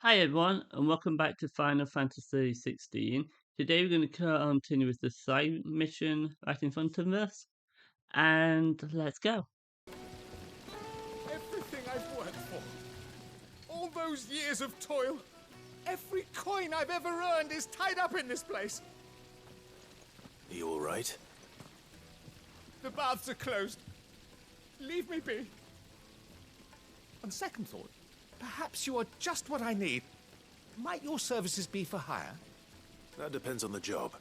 Hi everyone, and welcome back to Final Fantasy 16. Today we're going to continue with the side mission right in front of us, and let's go. Everything I've worked for, all those years of toil, every coin I've ever earned is tied up in this place. Are you all right? The baths are closed. Leave me be. On second thought, perhaps you are just what I need. Might your services be for hire? That depends on the job.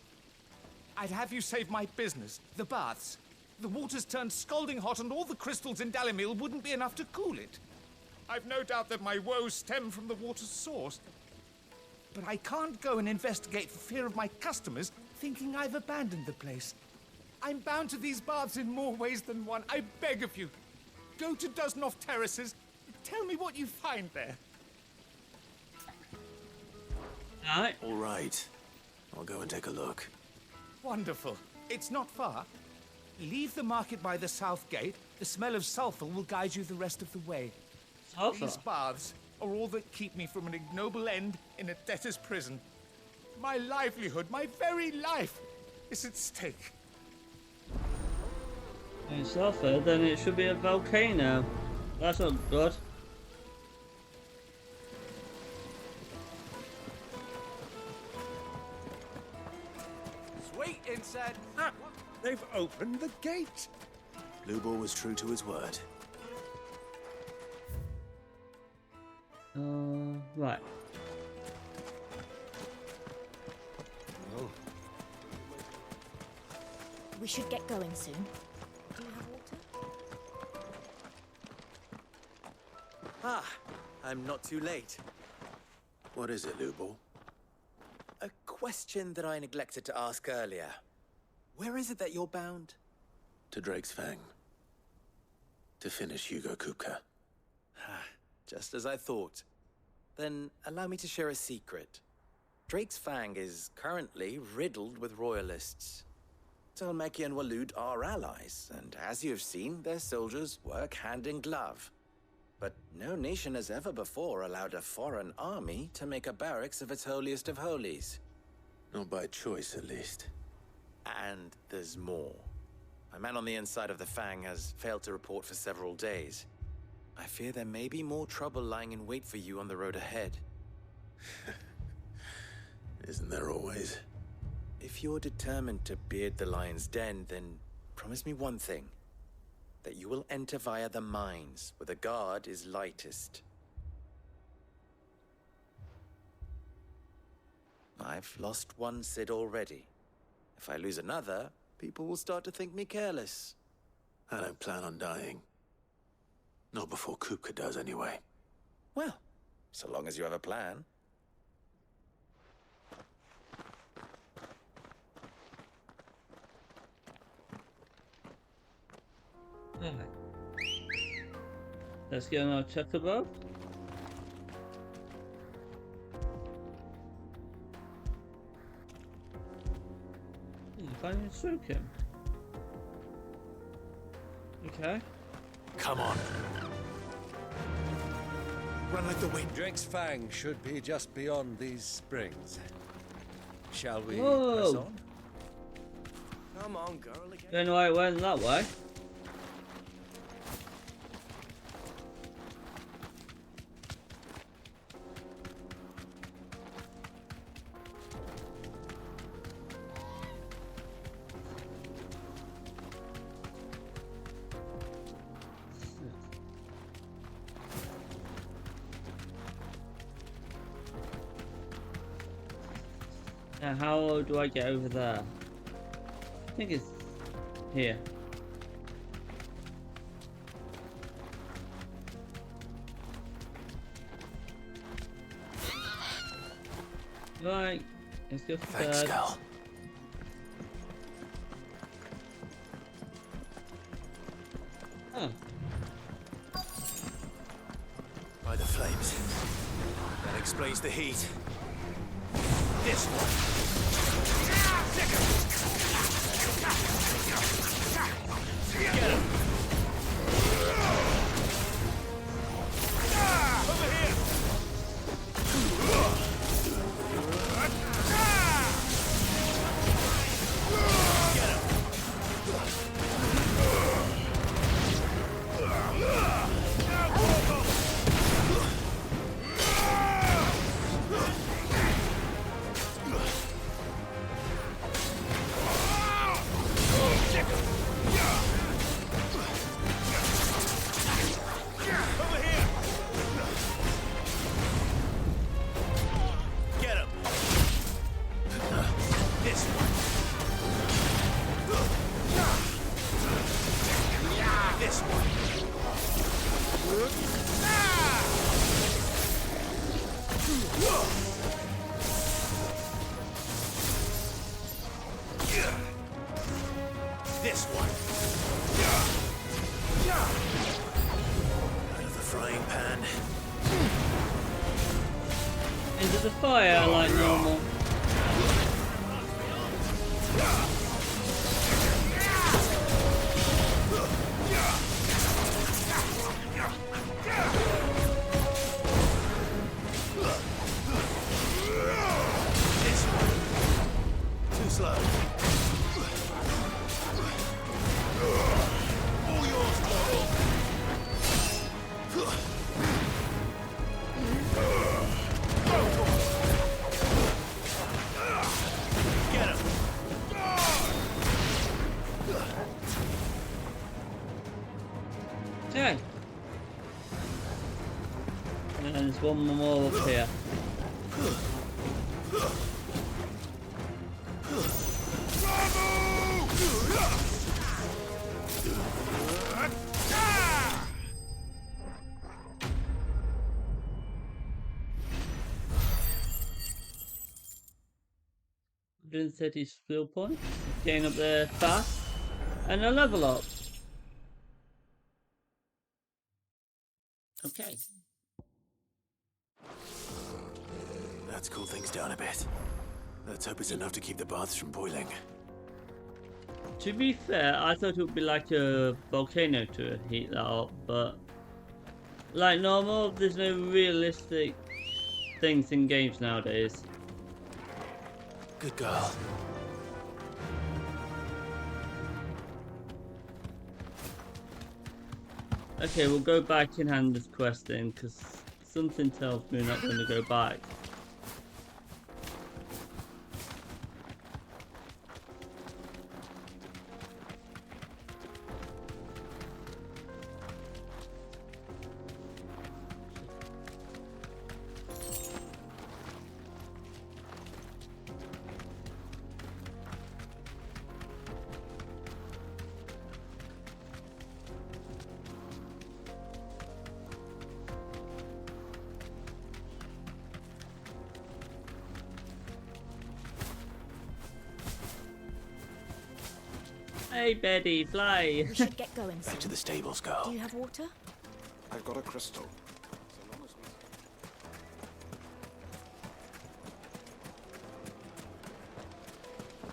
I'd have you save my business, the baths. The water's turned scalding hot and all the crystals in Dalimil wouldn't be enough to cool it. I've no doubt that my woes stem from the water's source. But I can't go and investigate for fear of my customers thinking I've abandoned the place. I'm bound to these baths in more ways than one. I beg of you. Go to Dusnov Terraces. Tell me what you find there. Alright. All right. I'll go and take a look. Wonderful. It's not far. Leave the market by the south gate. The smell of sulfur will guide you the rest of the way. Sulfur? These baths are all that keep me from an ignoble end in a debtor's prison. My livelihood, my very life, is at stake. And sulfur, then it should be a volcano. That's not good. Sweet inside. Ah, they've opened the gate. Lubor was true to his word. Right. Oh, We should get going soon. Do you have water? I'm not too late. What is it, Lubor? A question that I neglected to ask earlier. Where is it that you're bound? To Drake's Fang. To finish Hugo Kupka. Just as I thought. Then allow me to share a secret. Drake's Fang is currently riddled with royalists. Talmeki and Waloed are allies, and as you've seen, their soldiers work hand in glove. But no nation has ever before allowed a foreign army to make a barracks of its holiest of holies. Not by choice, at least. And there's more. A man on the inside of the Fang has failed to report for several days. I fear there may be more trouble lying in wait for you on the road ahead. Isn't there always? If you're determined to beard the lion's den, then promise me one thing. That you will enter via the mines, where the guard is lightest. I've lost one Cid already. If I lose another, people will start to think me careless. I don't plan on dying. Not before Kupka does, anyway. Well, so long as you have a plan. Alright. Let's get another check above. You can't even stroke him. Okay. Come on. Run like the wind. Drake's Fang should be just beyond these springs. Shall we Whoa. press on? Come on, girl. Don't know why it went that way. Now, how do I get over there? I think it's here. Right, let's go for Thanks, that. Cal. Oh, By the flames. That explains the heat. This one. Get him! Over here! This one. Out of the frying pan. Into the fire like normal. This one. Too slow. All yours, Laurel. Get him. Okay. And there's one more up here. City skill point, getting up there fast, and a level up. Okay. Let's cool things down a bit. Let's hope it's enough to keep the baths from boiling. To be fair, I thought it would be like a volcano to heat that up, but like normal, there's no realistic things in games nowadays. Good girl. Okay, we'll go back and hand this quest in, because something tells me we're not going to go back. Hey Betty, fly! We should get going soon. Back to the stables, Do girl. you have water? I've got a crystal.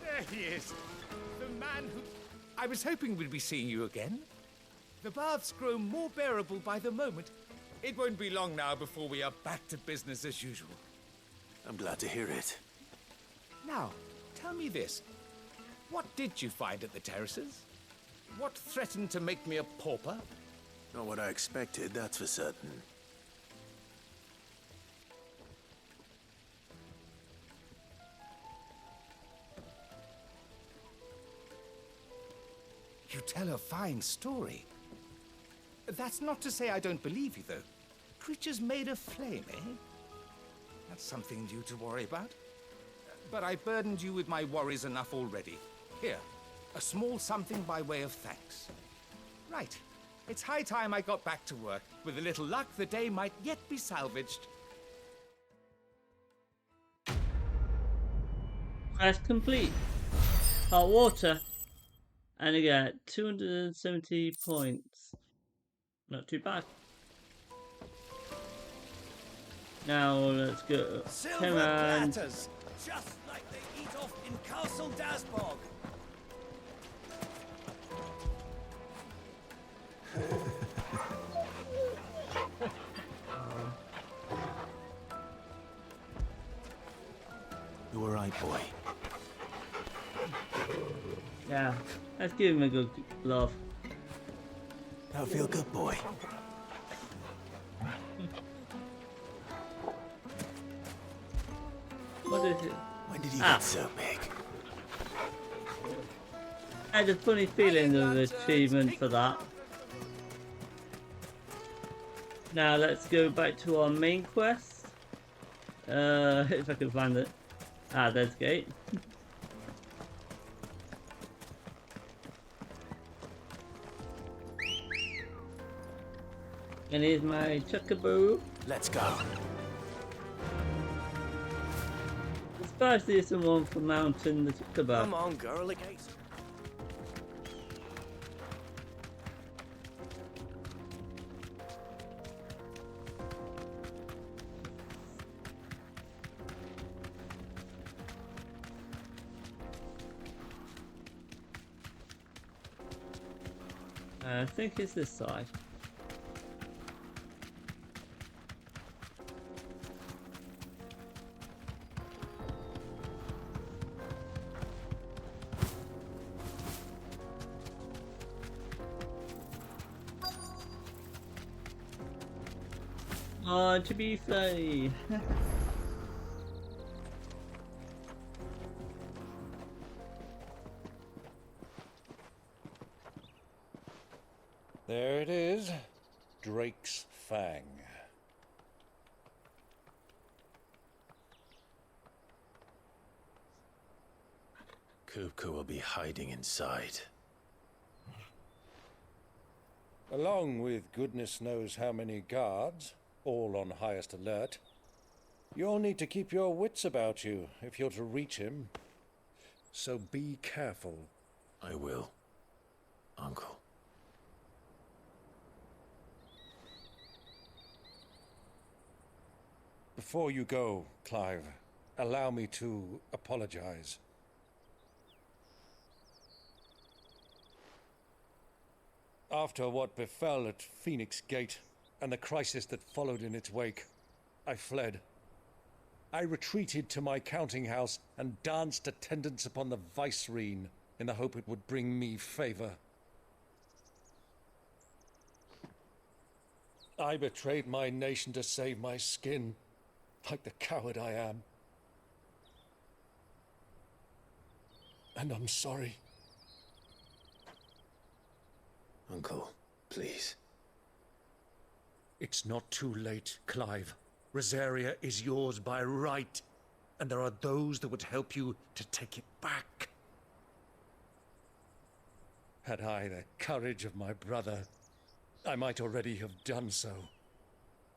There he is. The man who... I was hoping we'd be seeing you again. The baths grow more bearable by the moment. It won't be long now before we are back to business as usual. I'm glad to hear it. Now, tell me this. What did you find at the terraces? What threatened to make me a pauper? Not what I expected, that's for certain. You tell a fine story. That's not to say I don't believe you, though. Creatures made of flame, eh? That's something new to worry about. But I burdened you with my worries enough already. Here, a small something by way of thanks. Right. It's high time I got back to work. With a little luck, the day might yet be salvaged. Quest complete. Hot water. And I get 270 points. Not too bad. Now let's go. Silver Come on. platters, just like they eat off in Castle Dasbog. You all right, boy? Yeah, let's give him a good love. That feel good, boy? What is it? When did you Ah. get so big? I had a funny feeling of achievement for that. Now let's go back to our main quest. If I can find it. Ah, there's the gate. And here's my chocobo. Let's go. surprised there isn't one for mounting the kebab. Come on, girl, the gates. I think it's this side. Oh, to be fair. There it is. Drake's Fang. Kupka will be hiding inside. Along with goodness knows how many guards, all on highest alert. You'll need to keep your wits about you if you're to reach him. So be careful. I will, Uncle. Before you go, Clive, allow me to apologize. After what befell at Phoenix Gate and the crisis that followed in its wake, I fled. I retreated to my counting house and danced attendance upon the vicereine in the hope it would bring me favor. I betrayed my nation to save my skin, like the coward I am. And I'm sorry. Uncle, please. It's not too late, Clive. Rosaria is yours by right, and there are those that would help you to take it back. Had I the courage of my brother, I might already have done so.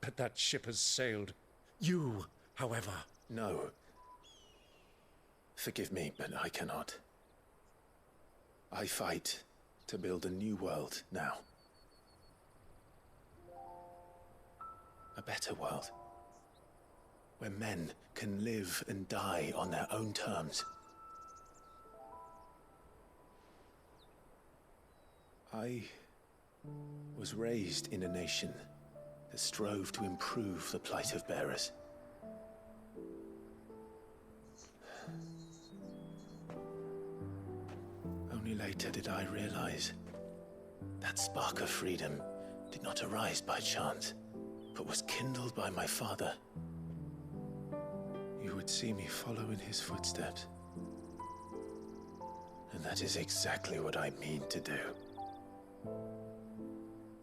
But that ship has sailed. You, however... No. Forgive me, but I cannot. I fight to build a new world now. A better world. Where men can live and die on their own terms. I was raised in a nation that strove to improve the plight of bearers. Only later did I realize that spark of freedom did not arise by chance, but was kindled by my father. You would see me follow in his footsteps. And that is exactly what I mean to do.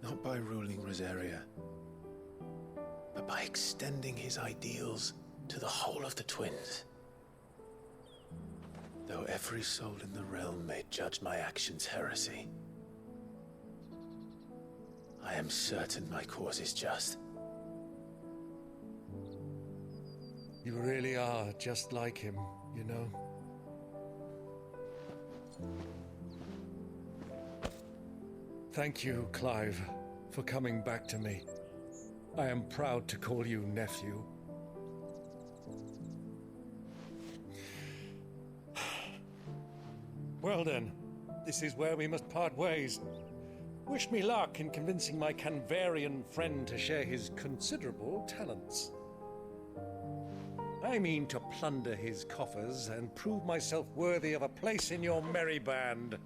Not by ruling Rosaria, but by extending his ideals to the whole of the Twins. Though every soul in the realm may judge my actions heresy, I am certain my cause is just. You really are just like him, you know? Thank you, Clive, for coming back to me. I am proud to call you nephew. Well then, this is where we must part ways. Wish me luck in convincing my Canvarian friend to share his considerable talents. I mean to plunder his coffers and prove myself worthy of a place in your merry band.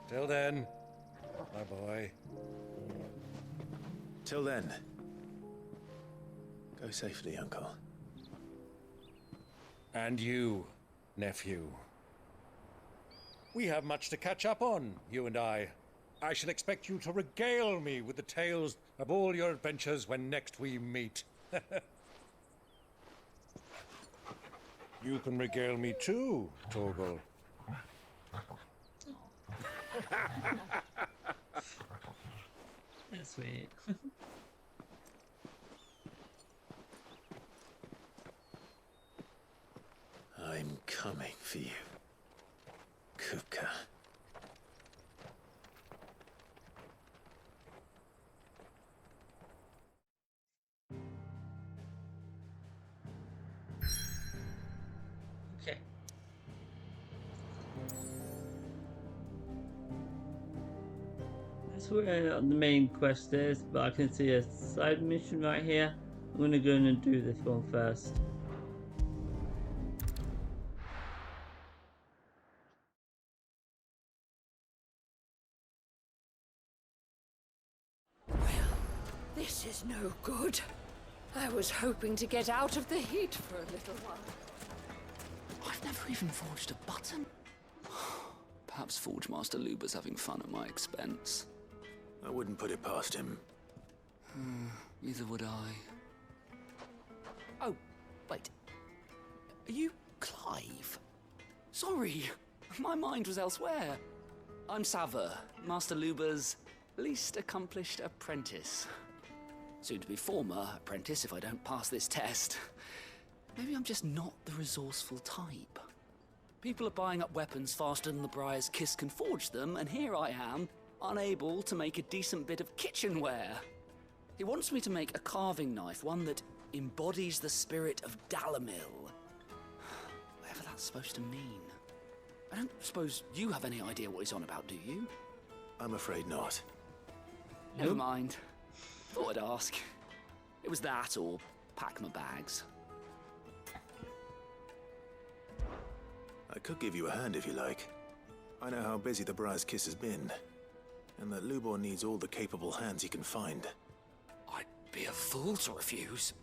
Till then, my boy. Till then, go safely, Uncle. And you, nephew. We have much to catch up on, you and I. I shall expect you to regale me with the tales of all your adventures when next we meet. You can regale me too, Torgal. That's sweet. I'm coming for you, Kupka. Okay. That's where the main quest is, but I can see a side mission right here. I'm gonna go in and do this one first. This is no good. I was hoping to get out of the heat for a little while. I've never even forged a button. Perhaps Forge Master Luber's having fun at my expense. I wouldn't put it past him. Neither would I. Oh, wait. Are you Clive? Sorry, my mind was elsewhere. I'm Sava, Master Luber's least accomplished apprentice. Soon to be former apprentice if I don't pass this test. Maybe I'm just not the resourceful type. People are buying up weapons faster than the Briar's Kiss can forge them, and here I am, unable to make a decent bit of kitchenware. He wants me to make a carving knife, one that embodies the spirit of Dalamil. Whatever that's supposed to mean. I don't suppose you have any idea what he's on about, do you? I'm afraid not. Never mind. Thought I'd ask. It was that or pack my bags. I could give you a hand if you like. I know how busy the Briar's Kiss has been, and that Lubor needs all the capable hands he can find. I'd be a fool to refuse.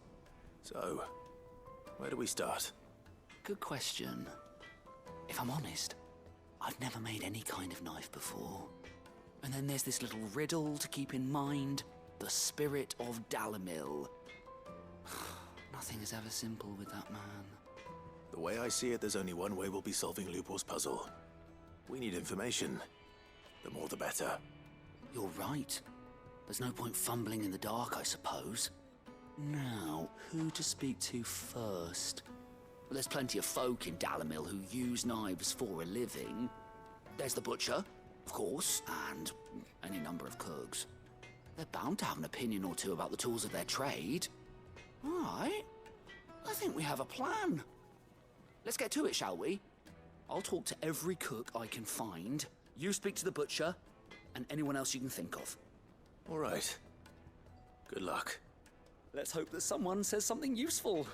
So, where do we start? Good question. If I'm honest, I've never made any kind of knife before. And then there's this little riddle to keep in mind. The spirit of Dalamil. Nothing is ever simple with that man. The way I see it, there's only one way we'll be solving Lubor's puzzle. We need information. The more the better. You're right. There's no point fumbling in the dark, I suppose. Now, who to speak to first? Well, there's plenty of folk in Dalamil who use knives for a living. There's the butcher, of course, and any number of cooks. They're bound to have an opinion or two about the tools of their trade. All right. I think we have a plan. Let's get to it, shall we? I'll talk to every cook I can find. You speak to the butcher, and anyone else you can think of. All right. Good luck. Let's hope that someone says something useful.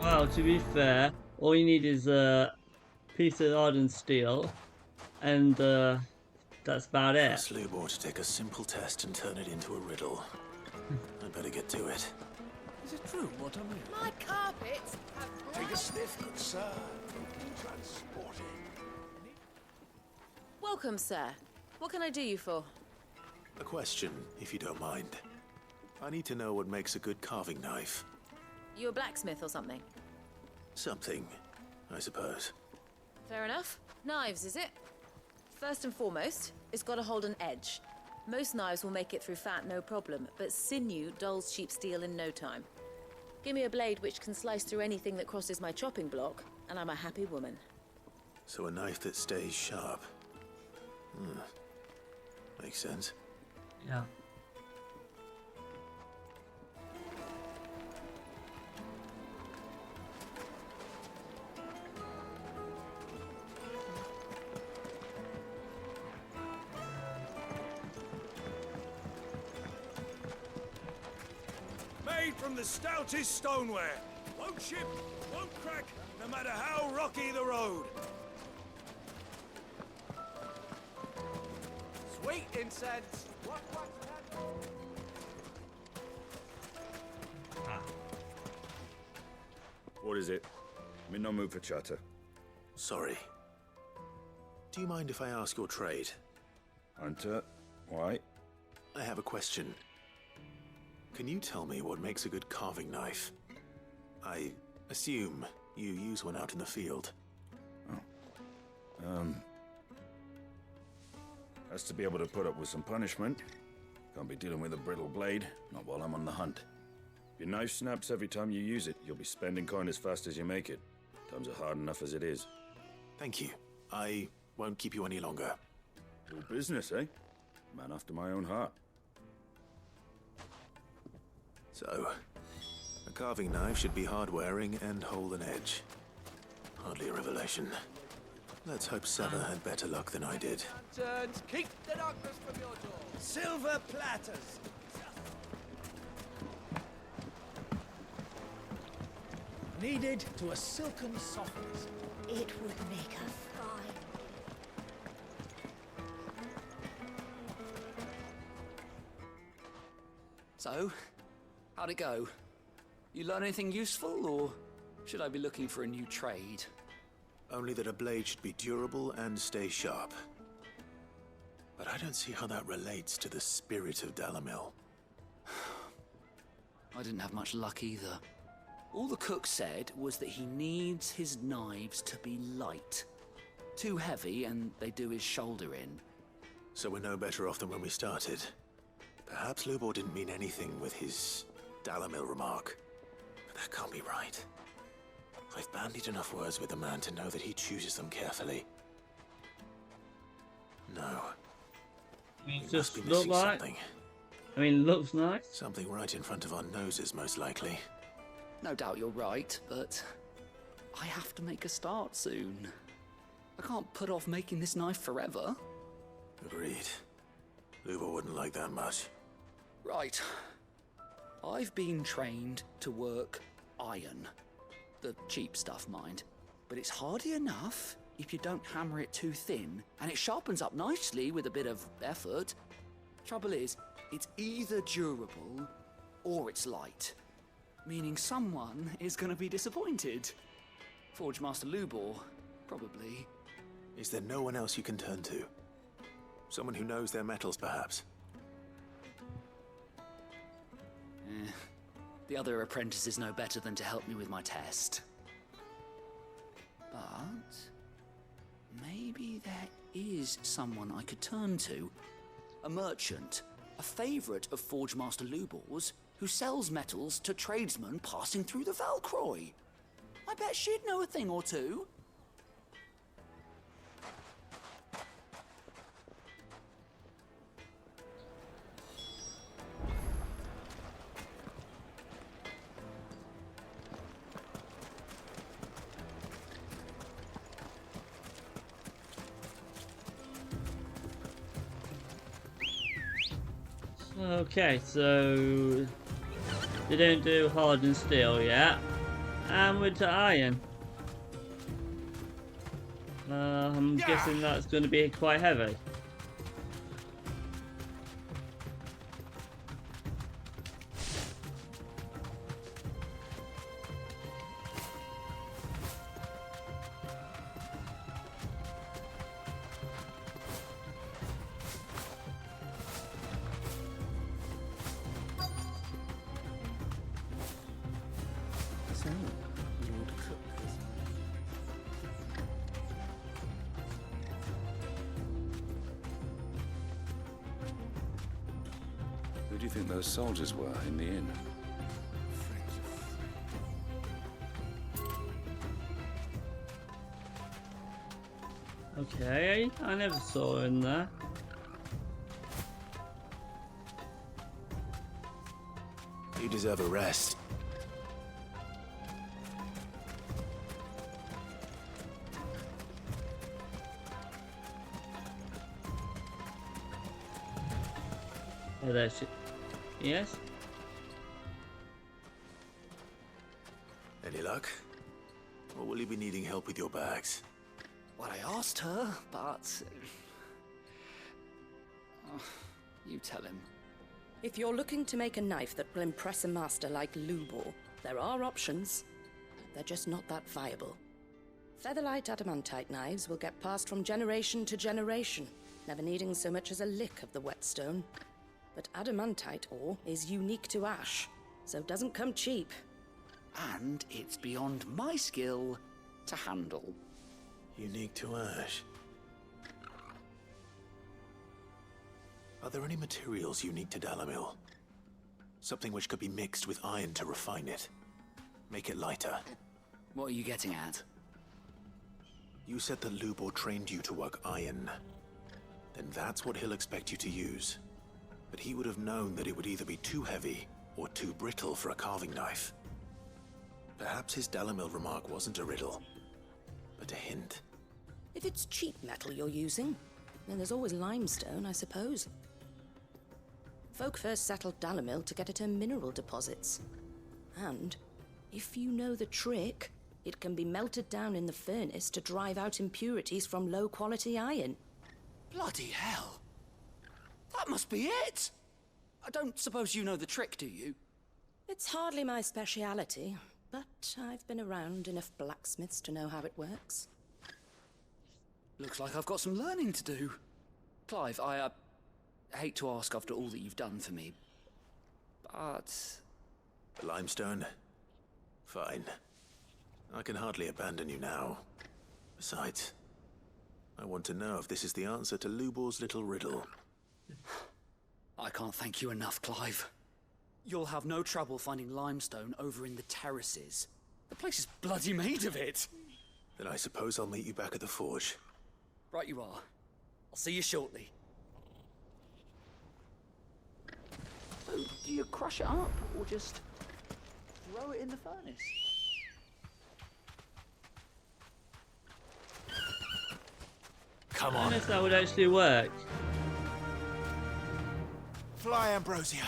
Well, to be fair, all you need is a piece of hardened steel, and that's about it. Ask Lubor to take a simple test and turn it into a riddle. I'd better get to it. Is it true what I'm hearing? My carpets have Take a sniff, good sir. Transporting. Welcome, sir. What can I do you for? A question, if you don't mind. I need to know what makes a good carving knife. You a blacksmith or something? Something, I suppose. Fair enough. Knives, is it? First and foremost, it's got to hold an edge. Most knives will make it through fat, no problem, but sinew dulls cheap steel in no time. Give me a blade which can slice through anything that crosses my chopping block, and I'm a happy woman. So a knife that stays sharp. Makes sense. Yeah. Made from the stoutest stoneware. Won't chip, won't crack, no matter how rocky the road. Sweet incense. What is it? I'm in no mood for chatter. Sorry. Do you mind if I ask your trade? Hunter, why? I have a question. Can you tell me what makes a good carving knife? I assume you use one out in the field. Has to be able to put up with some punishment. Can't be dealing with a brittle blade, not while I'm on the hunt. Your knife snaps every time you use it. You'll be spending coin as fast as you make it. Times are hard enough as it is. Thank you. I won't keep you any longer. Good business, eh? Man after my own heart. So, a carving knife should be hard-wearing and hold an edge. Hardly a revelation. Let's hope Sever had better luck than I did. Lanterns, keep the darkness from your door. Silver platters. Kneaded to a silken softness. It would make her fine. So, how'd it go? You learn anything useful, or should I be looking for a new trade? Only that a blade should be durable and stay sharp. But I don't see how that relates to the spirit of Dalamil. I didn't have much luck either. All the cook said was that he needs his knives to be light. Too heavy and they do his shoulder in. So we're no better off than when we started. Perhaps Lubor didn't mean anything with his Dalamil remark. But that can't be right. I've bandied enough words with the man to know that he chooses them carefully. No. It We just must be look missing like. something. I mean, looks nice. Something right in front of our noses, most likely. No doubt you're right, but I have to make a start soon. I can't put off making this knife forever. Agreed. Lubor wouldn't like that much. Right. I've been trained to work iron. The cheap stuff, mind. But it's hardy enough if you don't hammer it too thin, and it sharpens up nicely with a bit of effort. Trouble is, it's either durable or it's light. Meaning someone is going to be disappointed. Forge Master Lubor, probably. Is there no one else you can turn to? Someone who knows their metals, perhaps? The other apprentices know better than to help me with my test. But maybe there is someone I could turn to. A merchant, a favourite of Forge Master Lubor's, who sells metals to tradesmen passing through the Valcroy. I bet she'd know a thing or two. Okay, so they don't do hardened steel yet, and we're to iron. I'm guessing that's going to be quite heavy. Who do you think those soldiers were in the inn? Okay, I never saw her in there. You deserve a rest. Oh, there she. Yes. Any luck? Or will you be needing help with your bags? Well, I asked her, but... you tell him. If you're looking to make a knife that will impress a master like Lubor, there are options. They're just not that viable. Featherlight adamantite knives will get passed from generation to generation, never needing so much as a lick of the whetstone. But adamantite ore is unique to ash, so it doesn't come cheap. And it's beyond my skill to handle. Unique to ash. Are there any materials unique to Dalamil? Something which could be mixed with iron to refine it. Make it lighter. What are you getting at? You said that Lubor trained you to work iron. Then that's what he'll expect you to use. But he would have known that it would either be too heavy or too brittle for a carving knife. Perhaps his Dalimil remark wasn't a riddle, but a hint. If it's cheap metal you're using, then there's always limestone, I suppose. Folk first settled Dalimil to get at her mineral deposits. And, if you know the trick, it can be melted down in the furnace to drive out impurities from low-quality iron. Bloody hell! That must be it! I don't suppose you know the trick, do you? It's hardly my speciality, but I've been around enough blacksmiths to know how it works. Looks like I've got some learning to do. Clive, I hate to ask after all that you've done for me, but... Limestone? Fine. I can hardly abandon you now. Besides, I want to know if this is the answer to Lubor's little riddle. I can't thank you enough, Clive. You'll have no trouble finding limestone over in the terraces. The place is bloody made of it. Then I suppose I'll meet you back at the forge. Right you are. I'll see you shortly. So, do you crush it up, or just throw it in the furnace? Come I on. guess that would actually work. Fly, Ambrosia.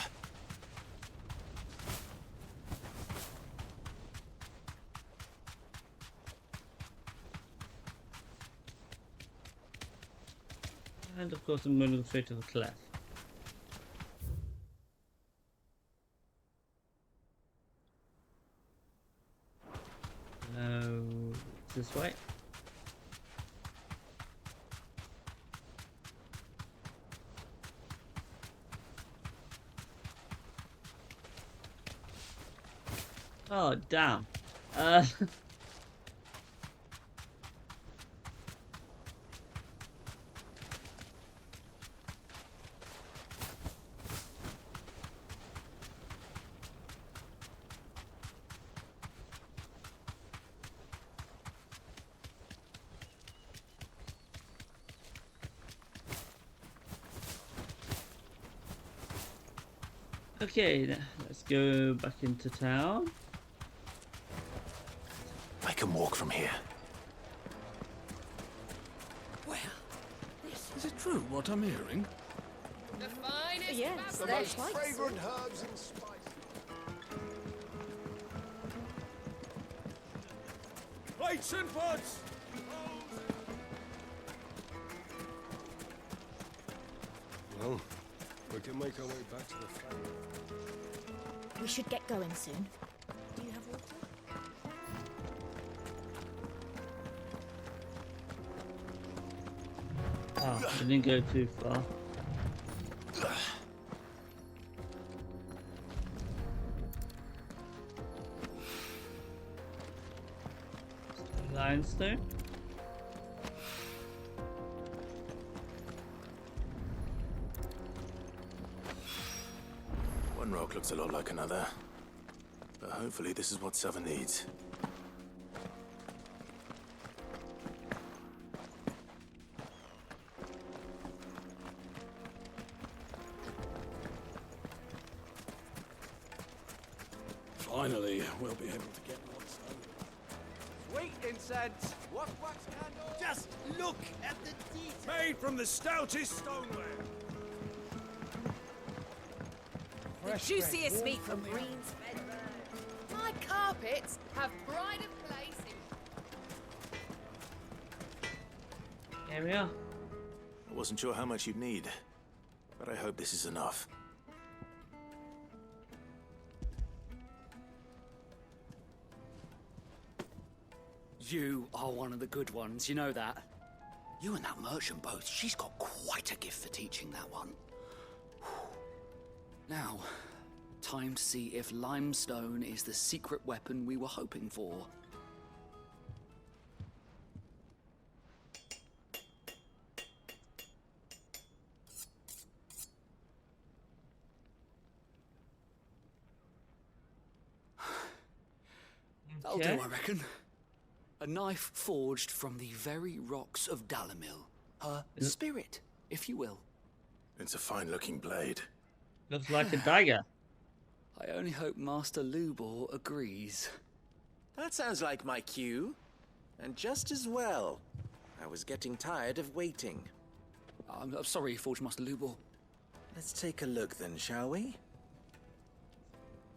And of course I'm going to go straight to the cleft. This way. Oh damn. Okay, let's go back into town. I can walk from here. Well, Is it true what I'm hearing? the finest Yes, the they're most quite Fragrant herbs and spices. Plates and pots! Well, we can make our way back to the family. We should get going soon. Do you have water? Oh, I didn't go too far. Limestone. One rock looks a lot like another. But hopefully this is what Seven needs. Finally, we'll be able to get lots of... Sweet incense. Wax candles. Just look at the detail. Made from the stoutest stoneware! The juiciest meat from Green's Fed. My carpets have pride of place in... Here we are. I wasn't sure how much you'd need, but I hope this is enough. You are one of the good ones, you know that? You and that merchant both, she's got quite a gift for teaching that one. Now, time to see if limestone is the secret weapon we were hoping for. That'll do, I reckon. A knife forged from the very rocks of Dalimil. Her spirit, if you will. It's a fine-looking blade. Looks like a dagger. I only hope Master Lubor agrees. That sounds like my cue. And just as well. I was getting tired of waiting. I'm sorry, Forge Master Lubor. Let's take a look then, shall we?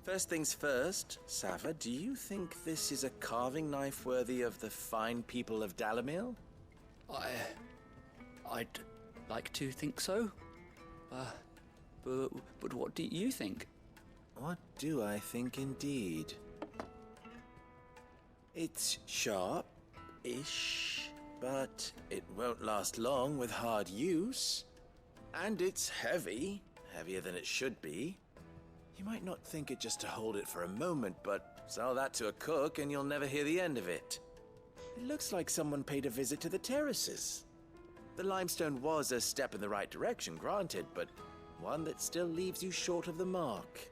First things first, Sava, do you think this is a carving knife worthy of the fine people of Dalimil? I'd like to think so. But what do you think? What do I think indeed? It's sharp-ish, but it won't last long with hard use. And it's heavy, heavier than it should be. You might not think it just to hold it for a moment, but sell that to a cook and you'll never hear the end of it. It looks like someone paid a visit to the terraces. The limestone was a step in the right direction, granted, but one that still leaves you short of the mark.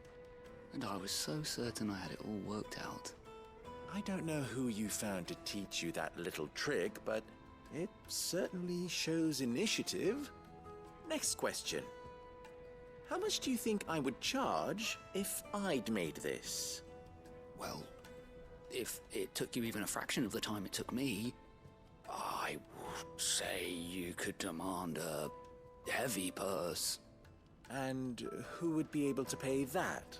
And I was so certain I had it all worked out. I don't know who you found to teach you that little trick, but it certainly shows initiative. Next question. How much do you think I would charge if I'd made this? Well, if it took you even a fraction of the time it took me, I would say you could demand a heavy purse. And who would be able to pay that?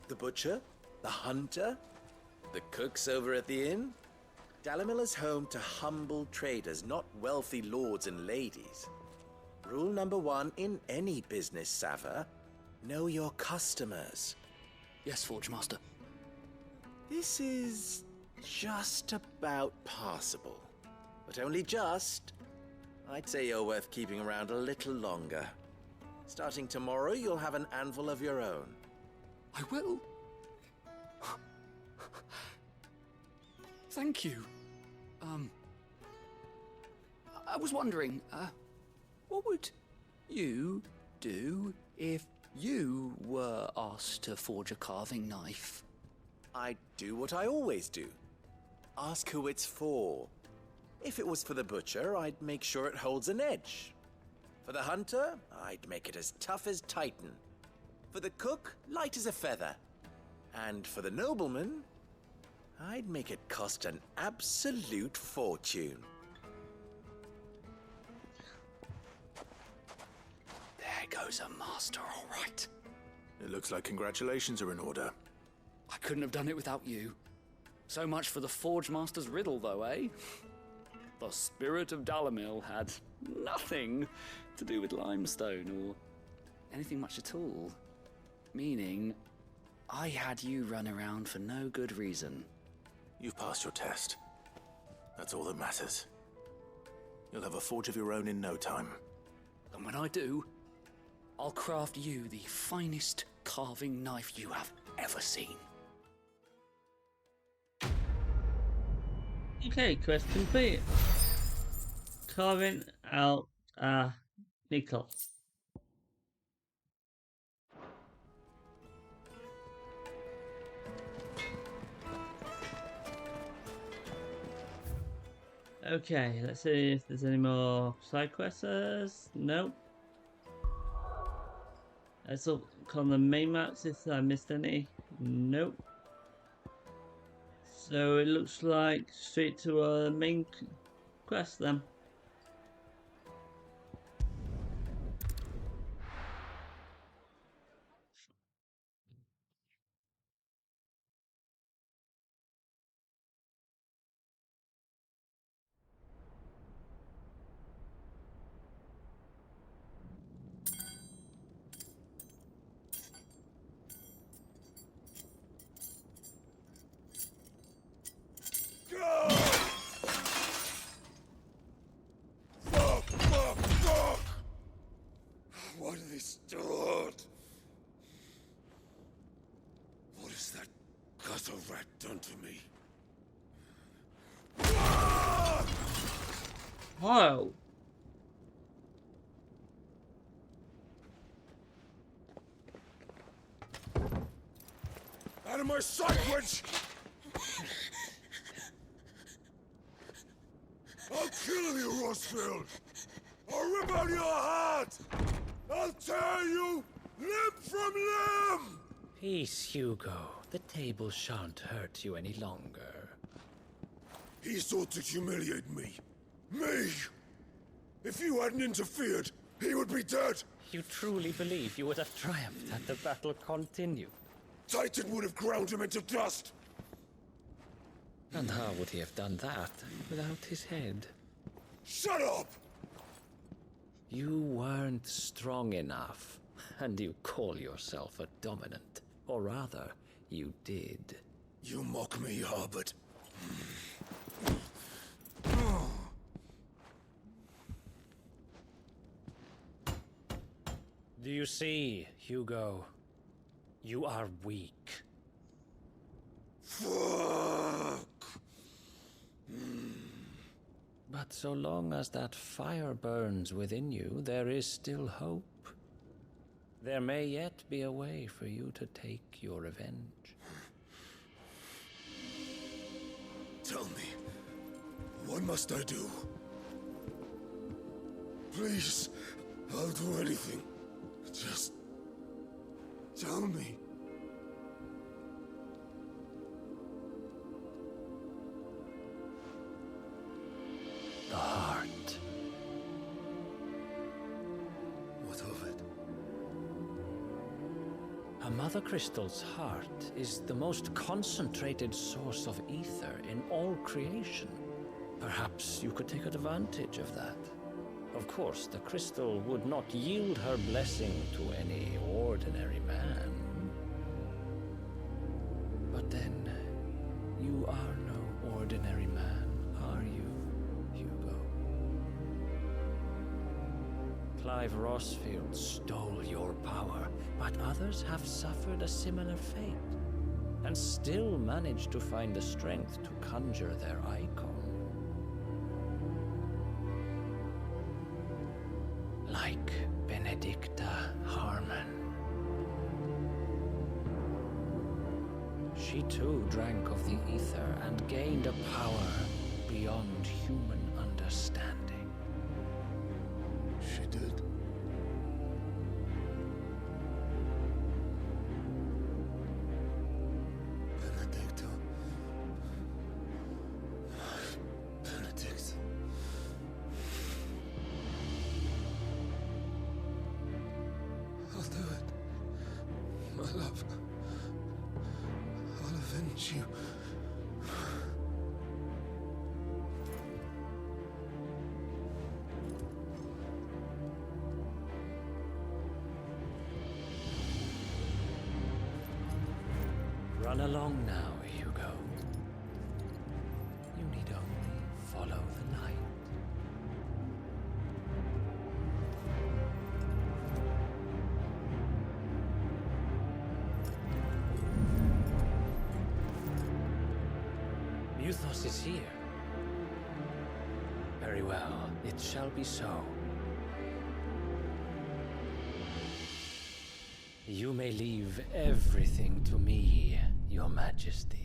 The butcher? The hunter? The cooks over at the inn? Dalimil is home to humble traders, not wealthy lords and ladies. Rule number 1 in any business, Sava, know your customers. Yes, Forge Master. This is just about passable. But only just. I'd say you're worth keeping around a little longer. Starting tomorrow, you'll have an anvil of your own. I will. Thank you. I was wondering, what would you do if you were asked to forge a carving knife? I'd do what I always do. Ask who it's for. If it was for the butcher, I'd make sure it holds an edge. For the hunter, I'd make it as tough as Titan. For the cook, light as a feather. And for the nobleman, I'd make it cost an absolute fortune. There goes a master, all right. It looks like congratulations are in order. I couldn't have done it without you. So much for the Forge Master's riddle, though, eh? The spirit of Dalimil had nothing to do with limestone or anything much at all. Meaning, I had you run around for no good reason. You've passed your test. That's all that matters. You'll have a forge of your own in no time. And when I do, I'll craft you the finest carving knife you have ever seen. Okay, quest complete. Carving out nickel. Okay, let's see if there's any more side quests. Nope. Let's look on the main maps if I missed any. Nope. So it looks like straight to our main quest then. What have they stored? What has that gutter rat done to me? Whoa! of my sight, wench! I'll kill you, Rosfield! I'll rip out your heart! I'll tear you limb from limb! Peace, Hugo. The table shan't hurt you any longer. He sought to humiliate me. Me! If you hadn't interfered, he would be dead! You truly believe you would have triumphed had the battle continued? Titan would have ground him into dust! And how would he have done that without his head? Shut up! You weren't strong enough, and you call yourself a dominant. Or rather, you did. You mock me, Harbert. Do you see, Hugo? You are weak. Fuck! But so long as that fire burns within you, there is still hope. There may yet be a way for you to take your revenge. Tell me, what must I do? Please, I'll do anything. Just tell me. The heart. What of it? A Mother Crystal's heart is the most concentrated source of ether in all creation. Perhaps you could take advantage of that. Of course, the crystal would not yield her blessing to any ordinary man. But then, you are no ordinary man, are you, Hugo? Clive Rosfield stole your power, but others have suffered a similar fate, and still managed to find the strength to conjure their icon. Like Benedicta Harmon. She too drank of the ether and gained a power beyond human understanding. She did. Benedicta. Benedict. I'll do it. My love. I'll avenge you. Run along now, Hugo. You need only follow the light. Muthos is here. Very well, it shall be so. You may leave everything to me, Your Majesty.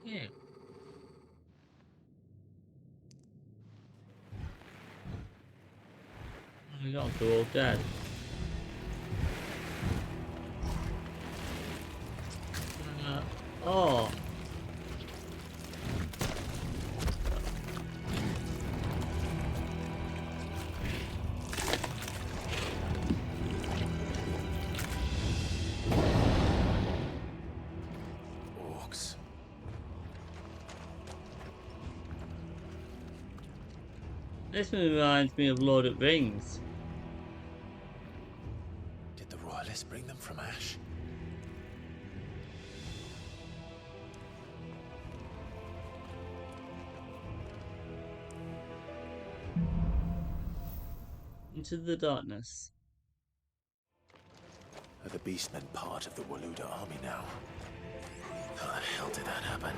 Yeah. We got they're all dead. Oh. Orcs. This one reminds me of Lord of the Rings. Did the Royalists bring them from Ash? Into the darkness. Are the Beastmen part of the Waluda army now? How the hell did that happen?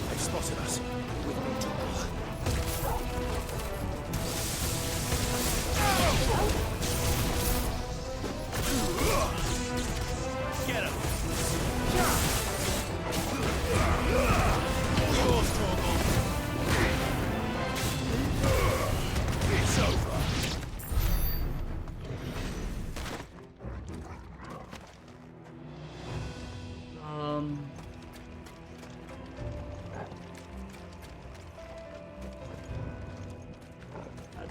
They've spotted us. With no trouble. Get him! Yours, Torgal. It's over.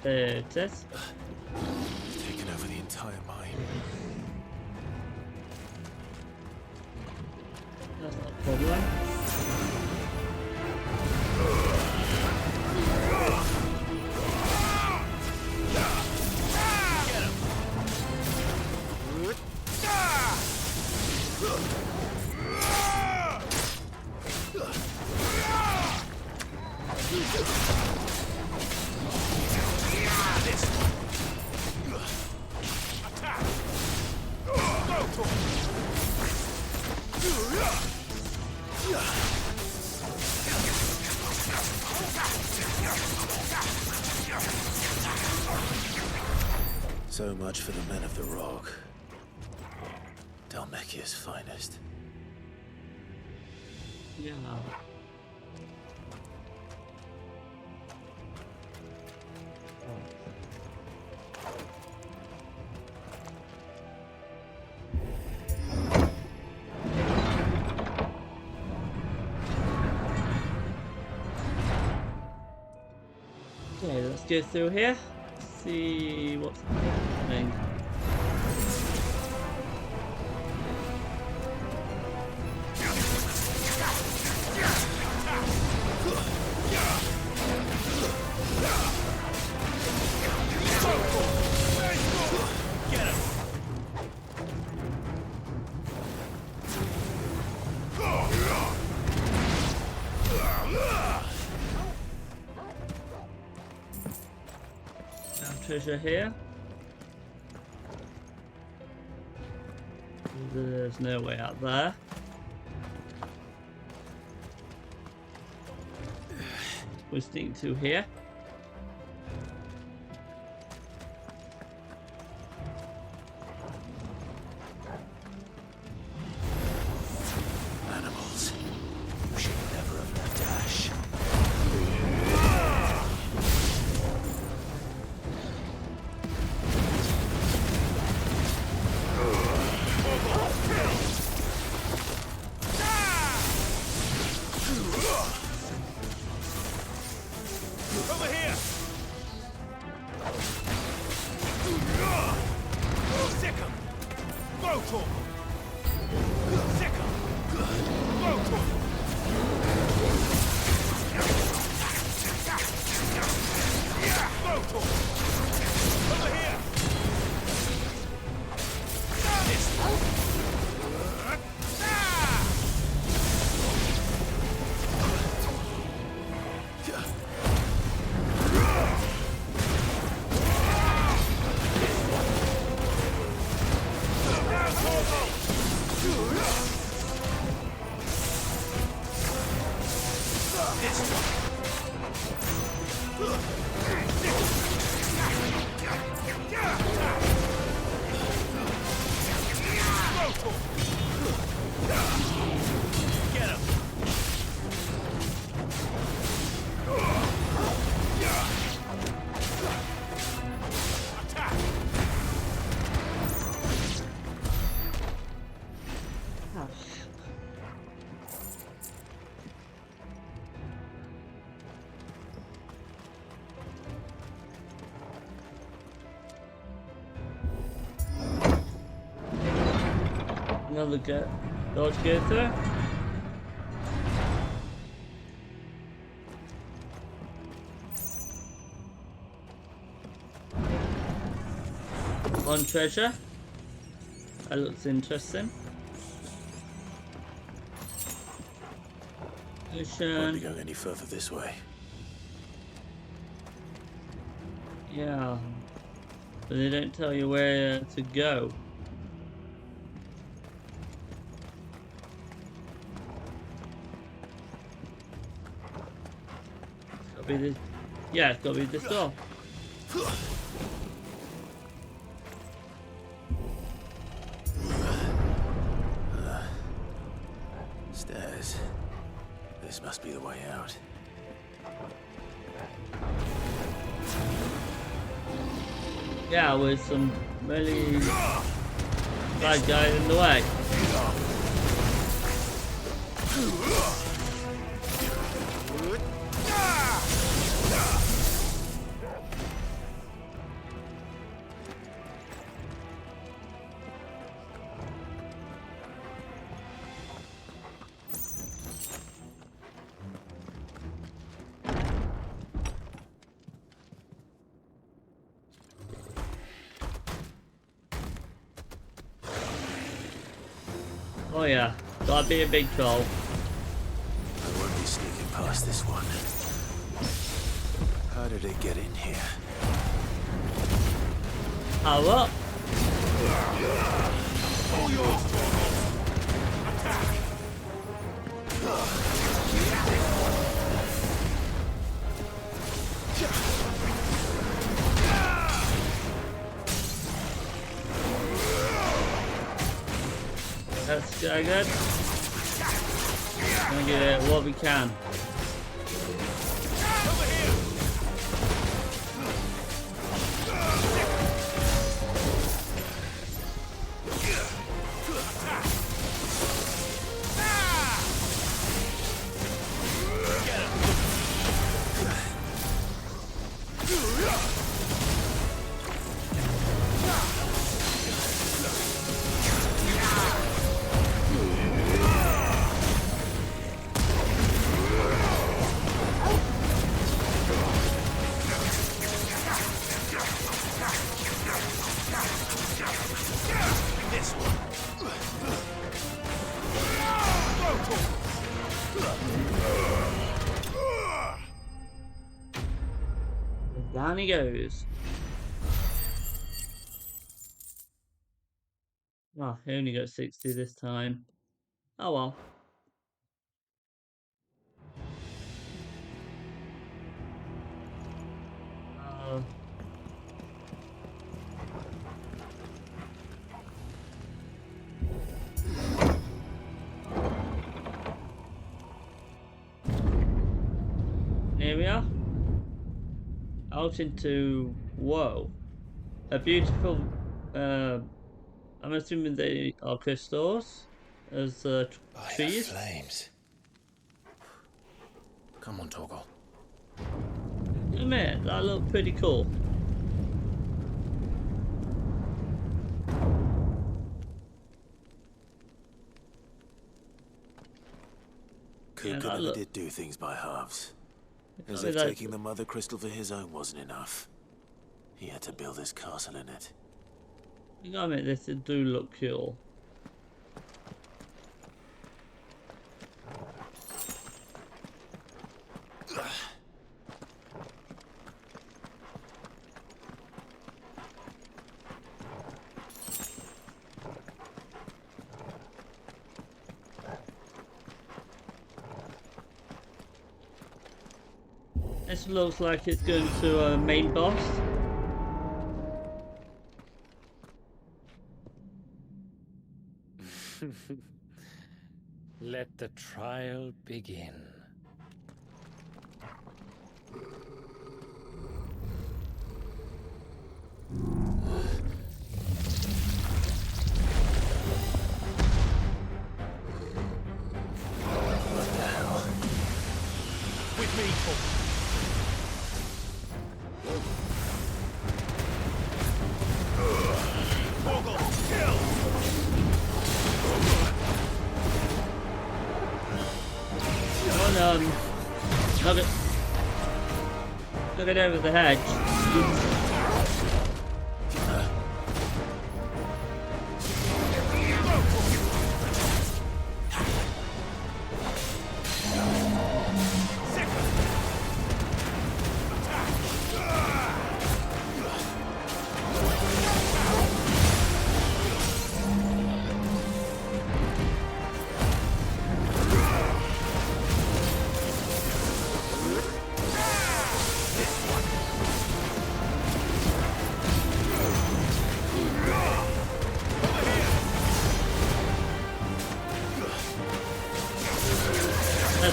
There it is. We've taken over the entire mine. That's not a problem. So much for the men of the Rock. Dhalmekia's finest. Yeah. Okay, let's go through here. See what's happening. Treasure here. There's no way out there. We're sticking to here. Animals. You should never have left Ash. Over here! Sick 'em! Go, Torgal! Sick 'em! Go, Torgal! Go, Torgal! Over here! Another door to go through. On treasure. That looks interesting. Won't be going any further this way. Yeah, but they don't tell you where to go. It's gotta be this. Yeah, it's gotta be this door. Stairs. This must be the way out. Yeah, with some really bad guys in the way. Oh yeah, gotta be a big troll. I won't be sneaking past this one. How did it get in here? How up? All yours, Attack! That's good. Gonna get it what we can. Down he goes. Oh, he only got 60 this time. Oh well. Here we are. Out into, whoa, a beautiful, I'm assuming they are crystals as trees. Flames. Come on, Torgal. Man, that looked pretty cool. Kuka never did do things by halves. As if taking the Mother Crystal for his own wasn't enough. He had to build his castle in it. You gotta admit, this do look cool. This looks like it's going to a main boss. Let the trial begin. What the hell? With me, Look at over the hedge.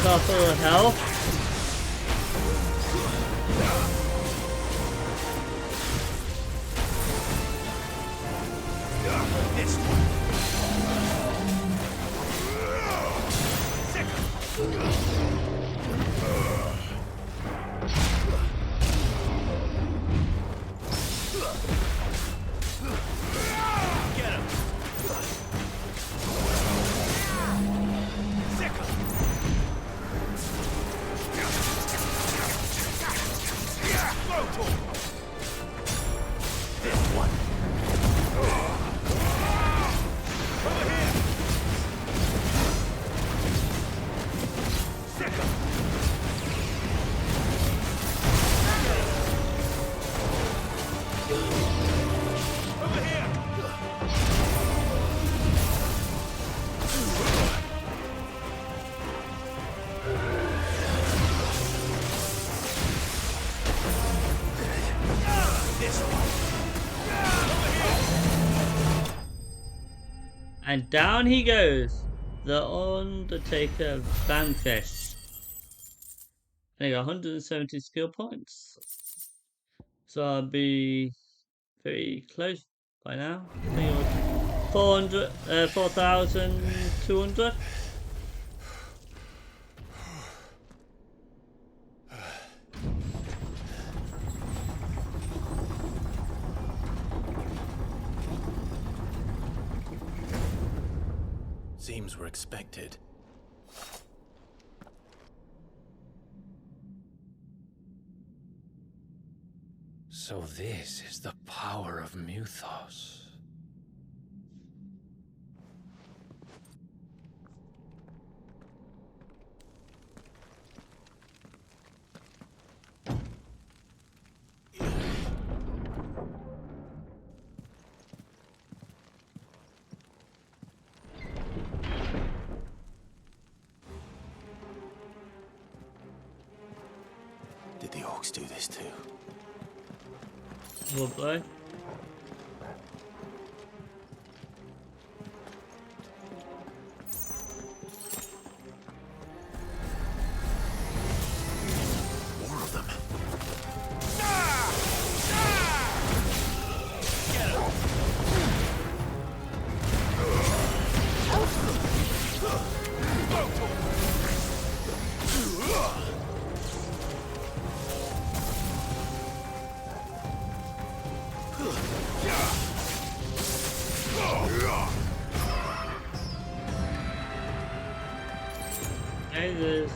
That's our full health. And down he goes, the Undertaker Vanquish. And I got 170 skill points. So I'll be pretty close by now. I think it was 4,200. Seems we're expected. So this is the power of Muthos. Did the orcs do this too? Lovely. More of them. Hey, this.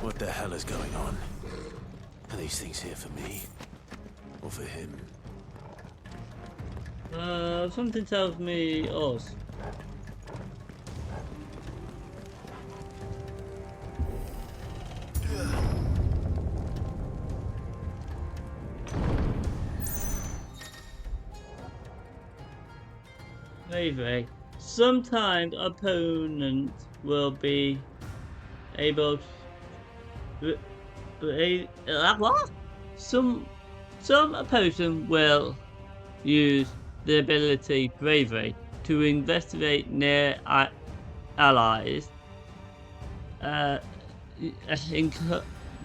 What the hell is going on? Are these things here for me? Or for him? Something tells me us. Maybe. Sometimes opponent will be able to what? Some opponent will use the ability Bravery to investigate near allies,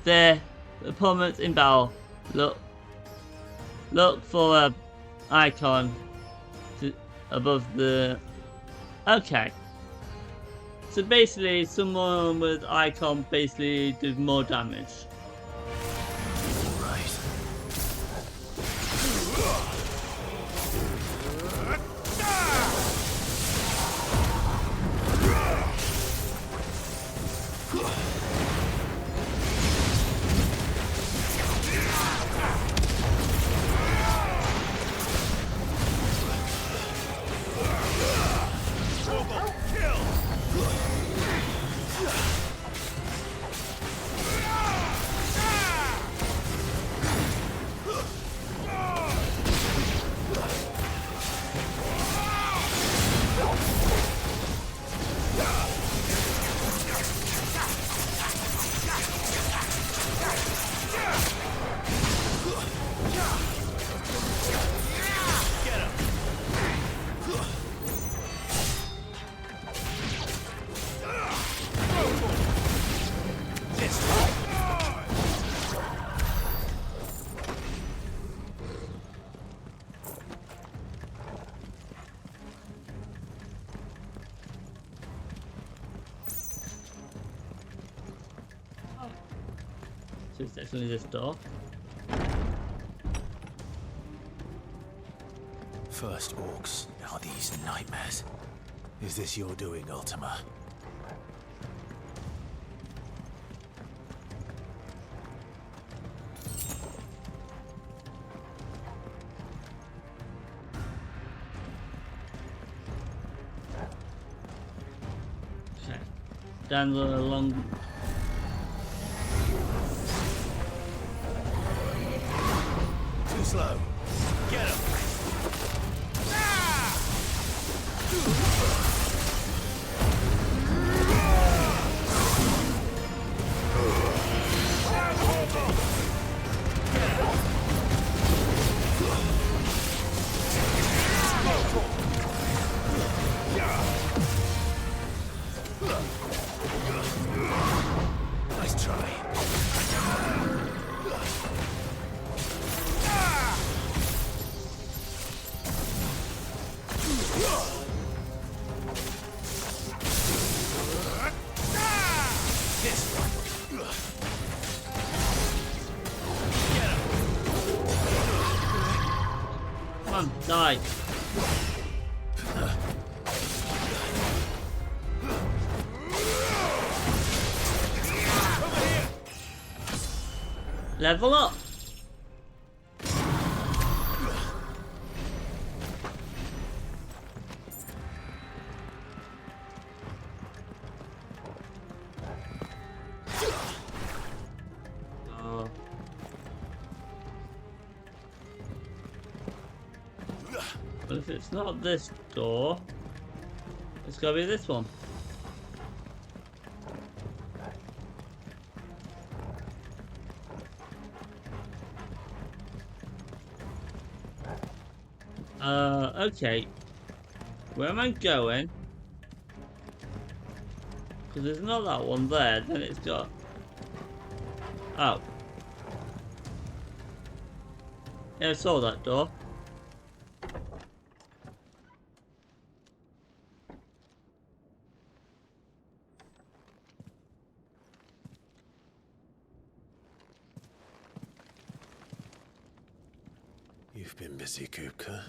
their opponents in battle. Look for a icon above the. Okay. So basically, someone with icon basically does more damage. So it's definitely this door. First orcs, now these nightmares. Is this your doing, Ultima? Okay. Down the long. Too slow. Get him! Nice try. Come on, die. Level up. Oh. But if it's not this door, it's gotta be this one. Okay. Where am I going? Because there's not that one there, then it's got... Oh. Yeah, I saw that door. You've been busy, Kupka.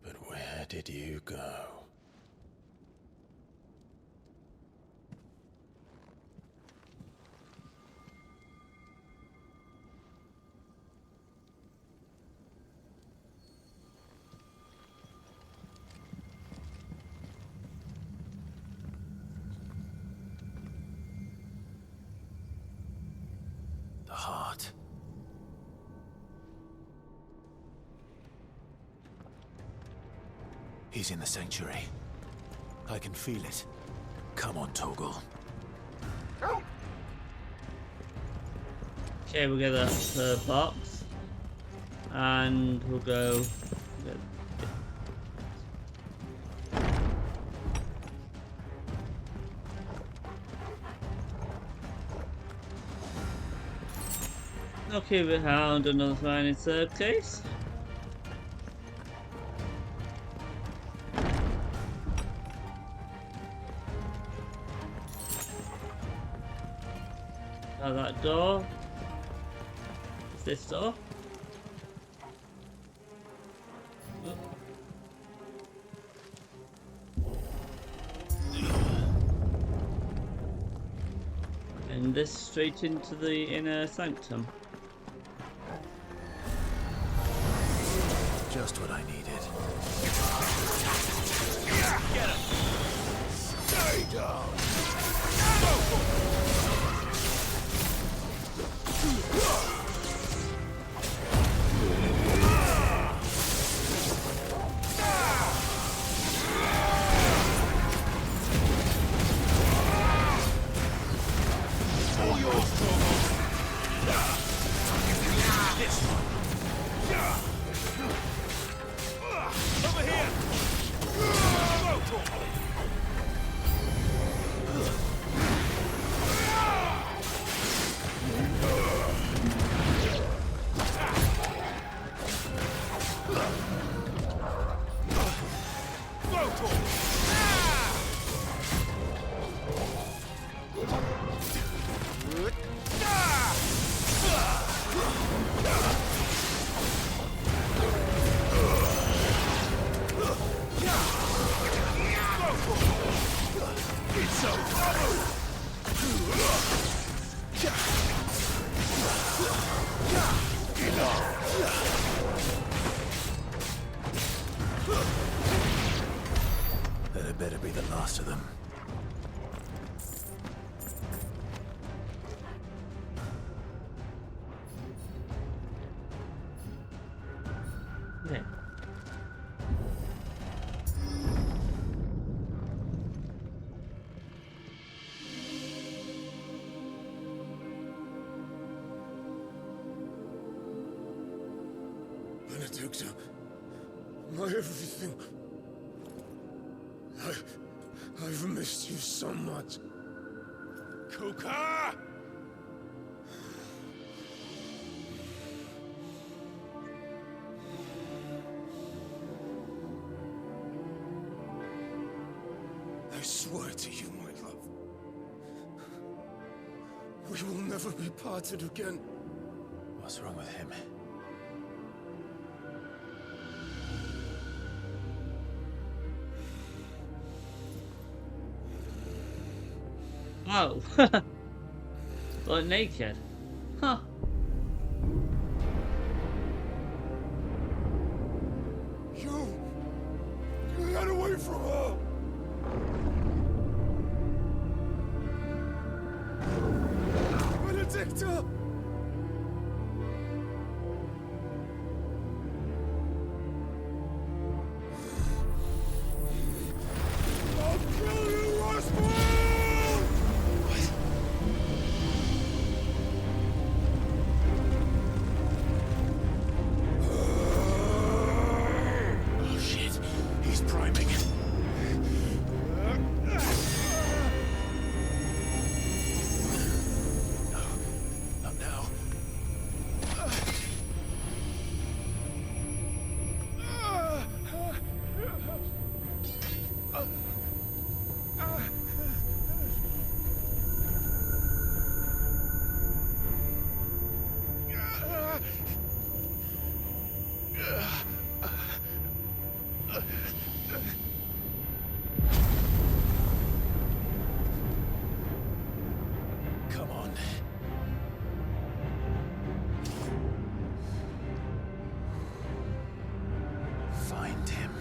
But where did you go? The heart. He's in the sanctuary. I can feel it. Come on, Torgal. Okay, we'll get that box. And we'll go... Okay, we found another mining case. Now that door. Is this door? And this straight into the inner sanctum. Just what I needed. Get him! Stay down! All yours, Torgal. This one. Over here! That had better be the last of them. Yeah. Benedicta, my everything. I've missed you so much. Kuka! I swear to you, my love, we will never be parted again. What's wrong with him? Oh. Like naked. Huh. You get away from her! Benedicta! I'll kill you, Roswell! Oh shit, he's priming. No, not now. Come on. Find him.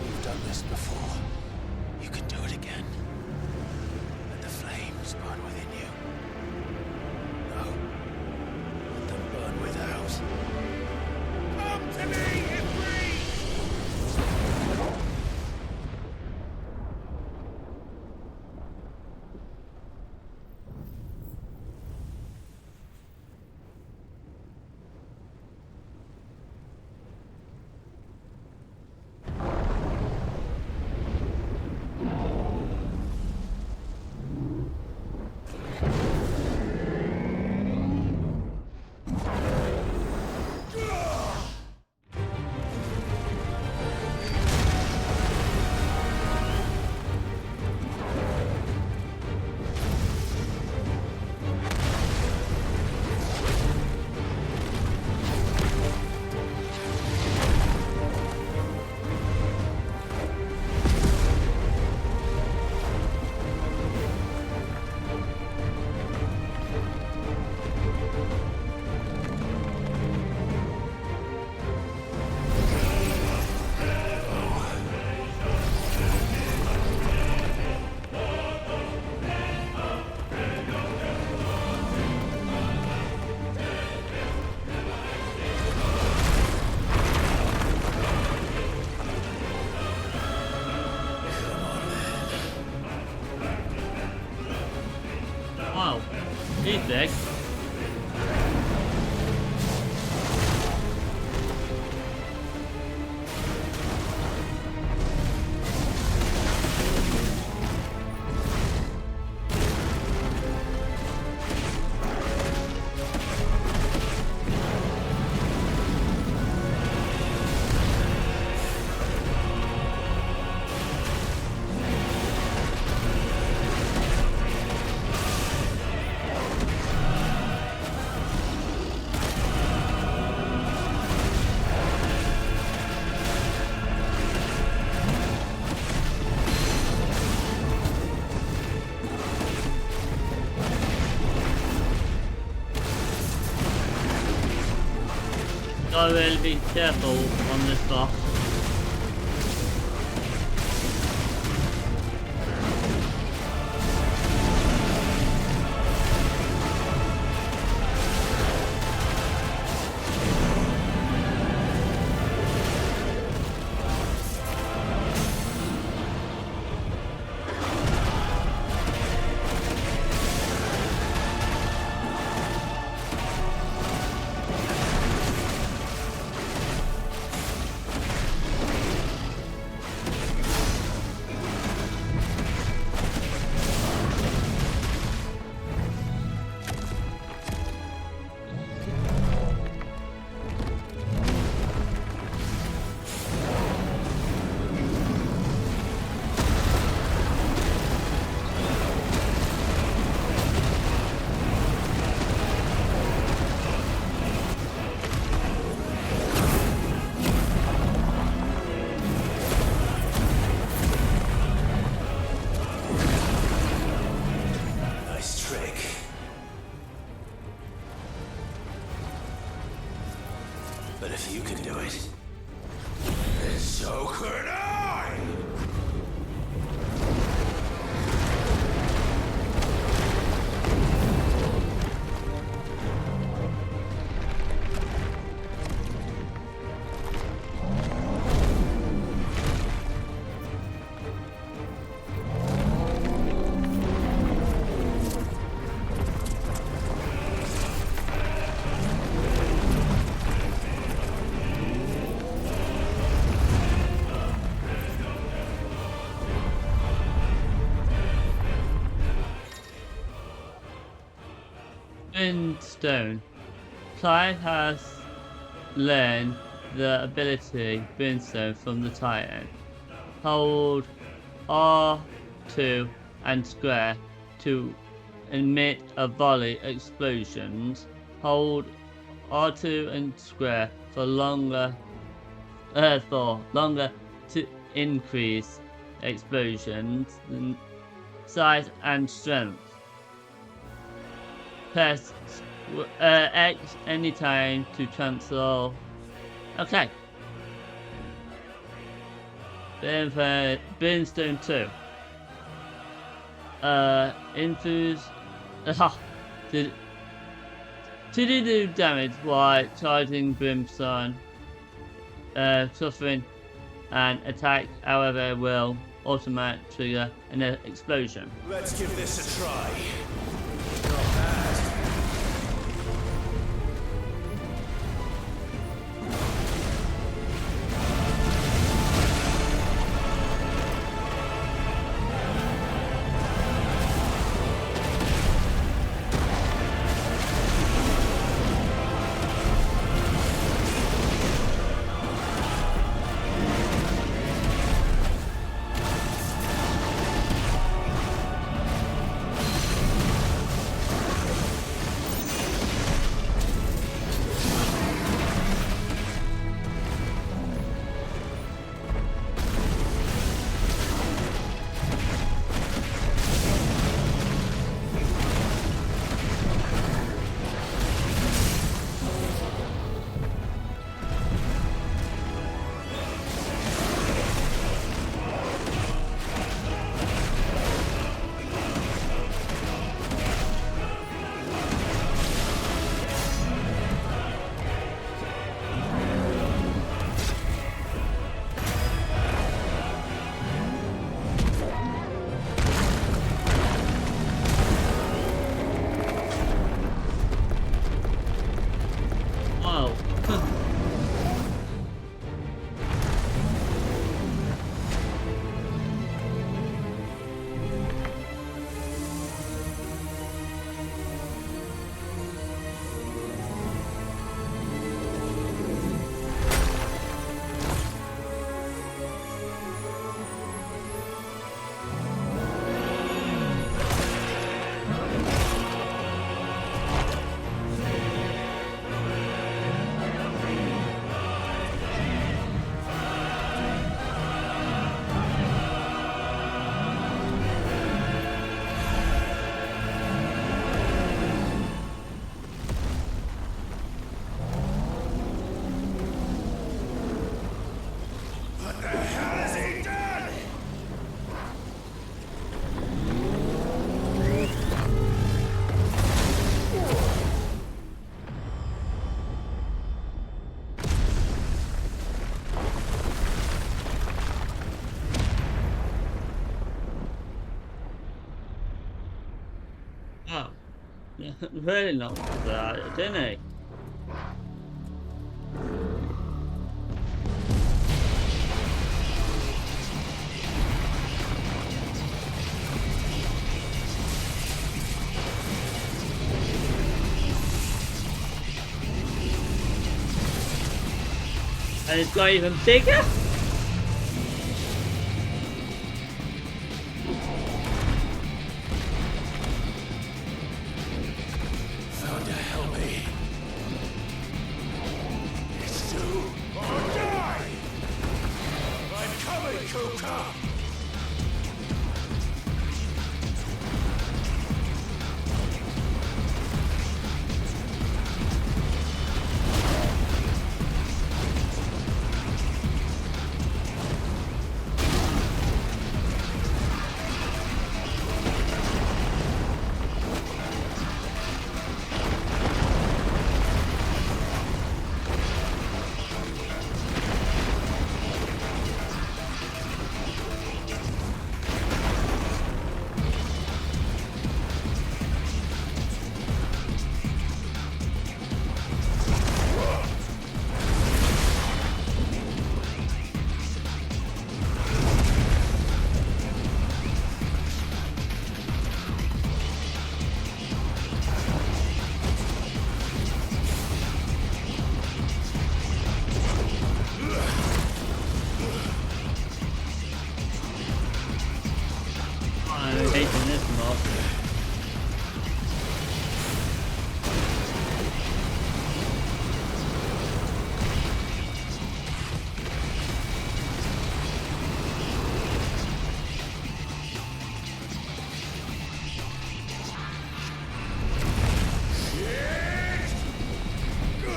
You've done this before. You can do it again. Let the flames burn within you. No. Let them burn without. Come to me, Ifrit! Wow. He's big. Gotta really be careful on this boss. But if you can do it, then so could I! Brimstone. Clive has learned the ability Brimstone from the Titan. Hold R2 and square to emit a volley explosions. Hold R2 and square for longer to increase explosions size and strength. Press X anytime to transfer. Okay. Brimstone 2. Infuse. To do damage while charging Brimstone, suffering an attack, however, will automatically trigger an explosion. Let's give this a try. Not bad. Oh, really not that, didn't he? And it's got even bigger? Thunder, help me. It's you. Or die! I'm coming, Kuka! I'm hating this mob.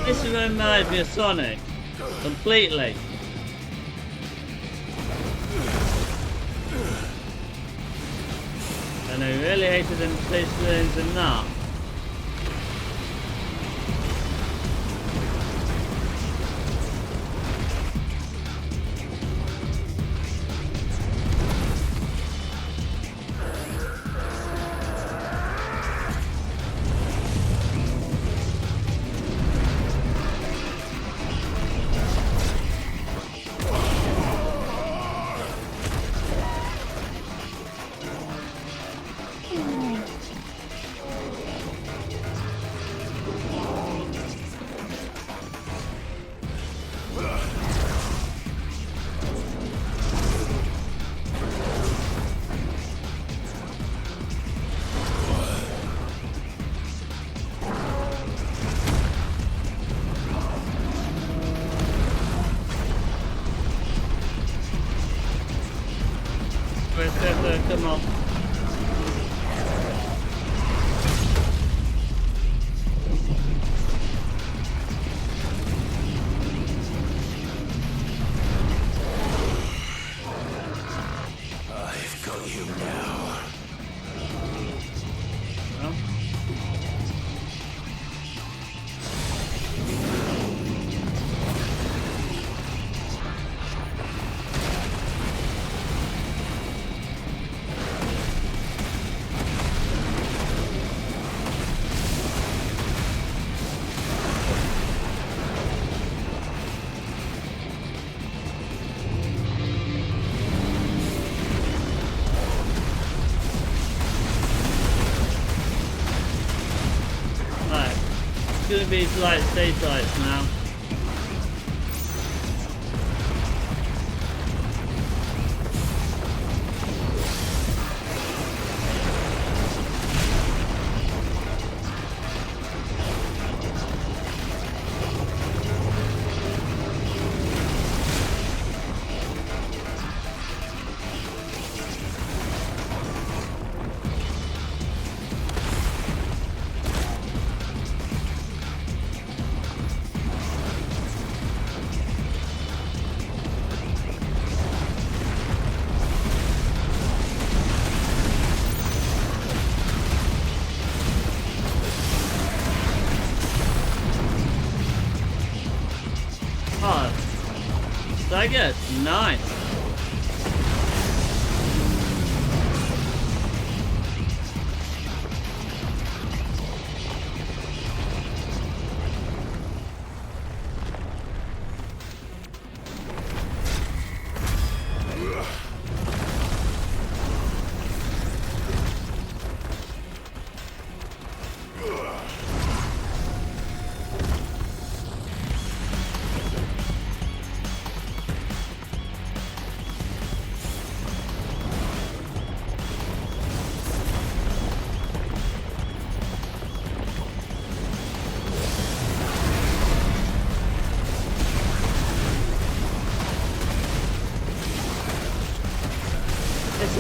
This reminds me of Sonic. Completely. And I really hated them placements and that. Come on. I've got you now. Well. It's gonna be like stage lights now. Oh, so good. Nice.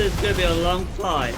this is gonna be a long fight.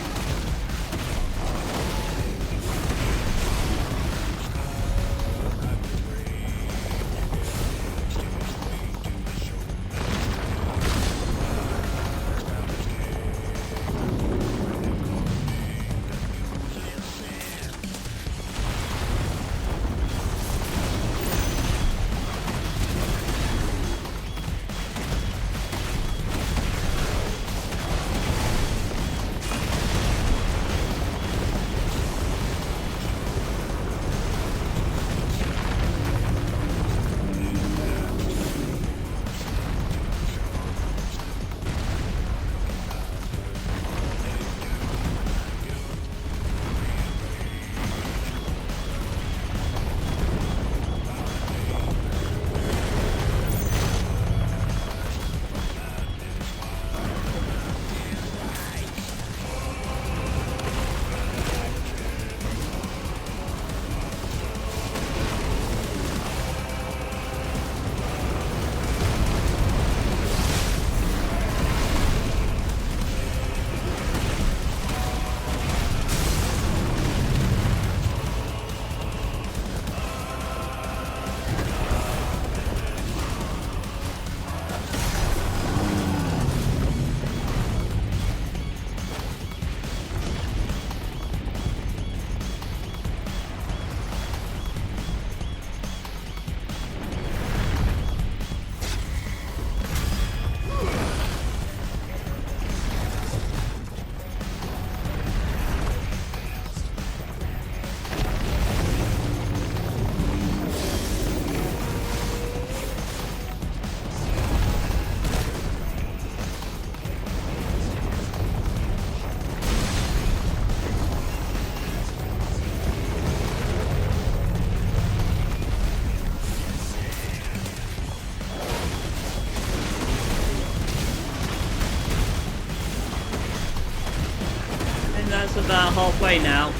That's about halfway now.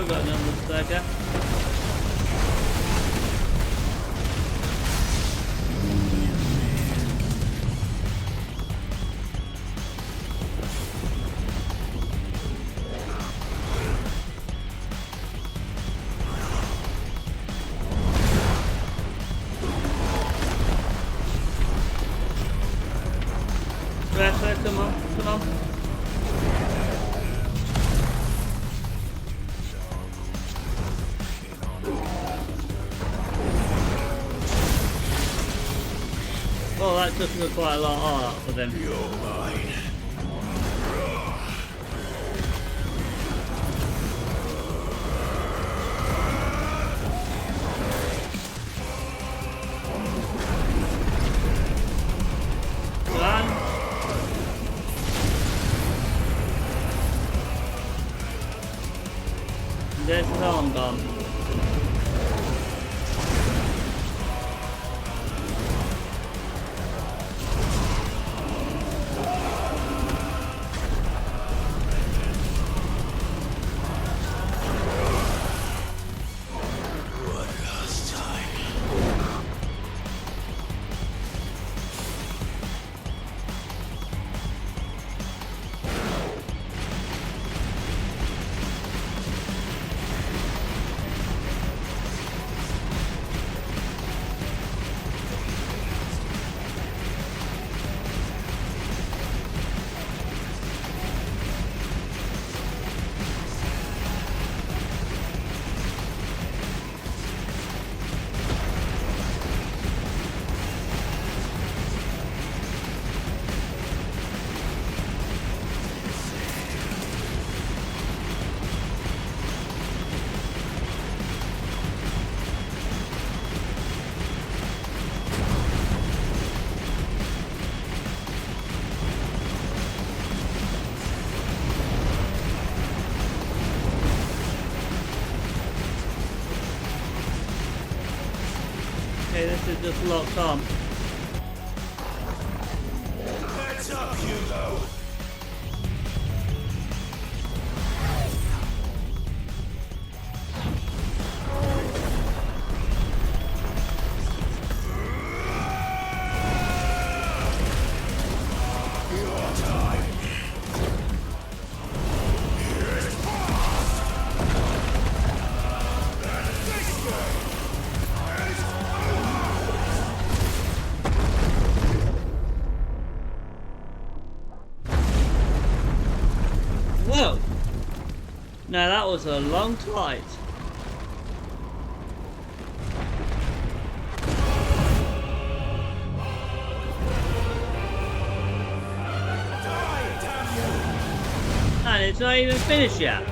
Got another burger. Come on, come on. Well, that took me quite a lot of art for them. You're mine. Run. There's his arm gone. it just locked on. Heads up, Hugo! Whoa! Now that was a long flight. And it's not even finished yet.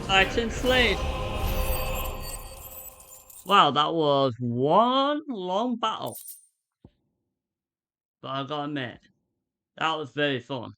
Item Slade. Wow, that was one long battle. But I gotta admit, that was very fun.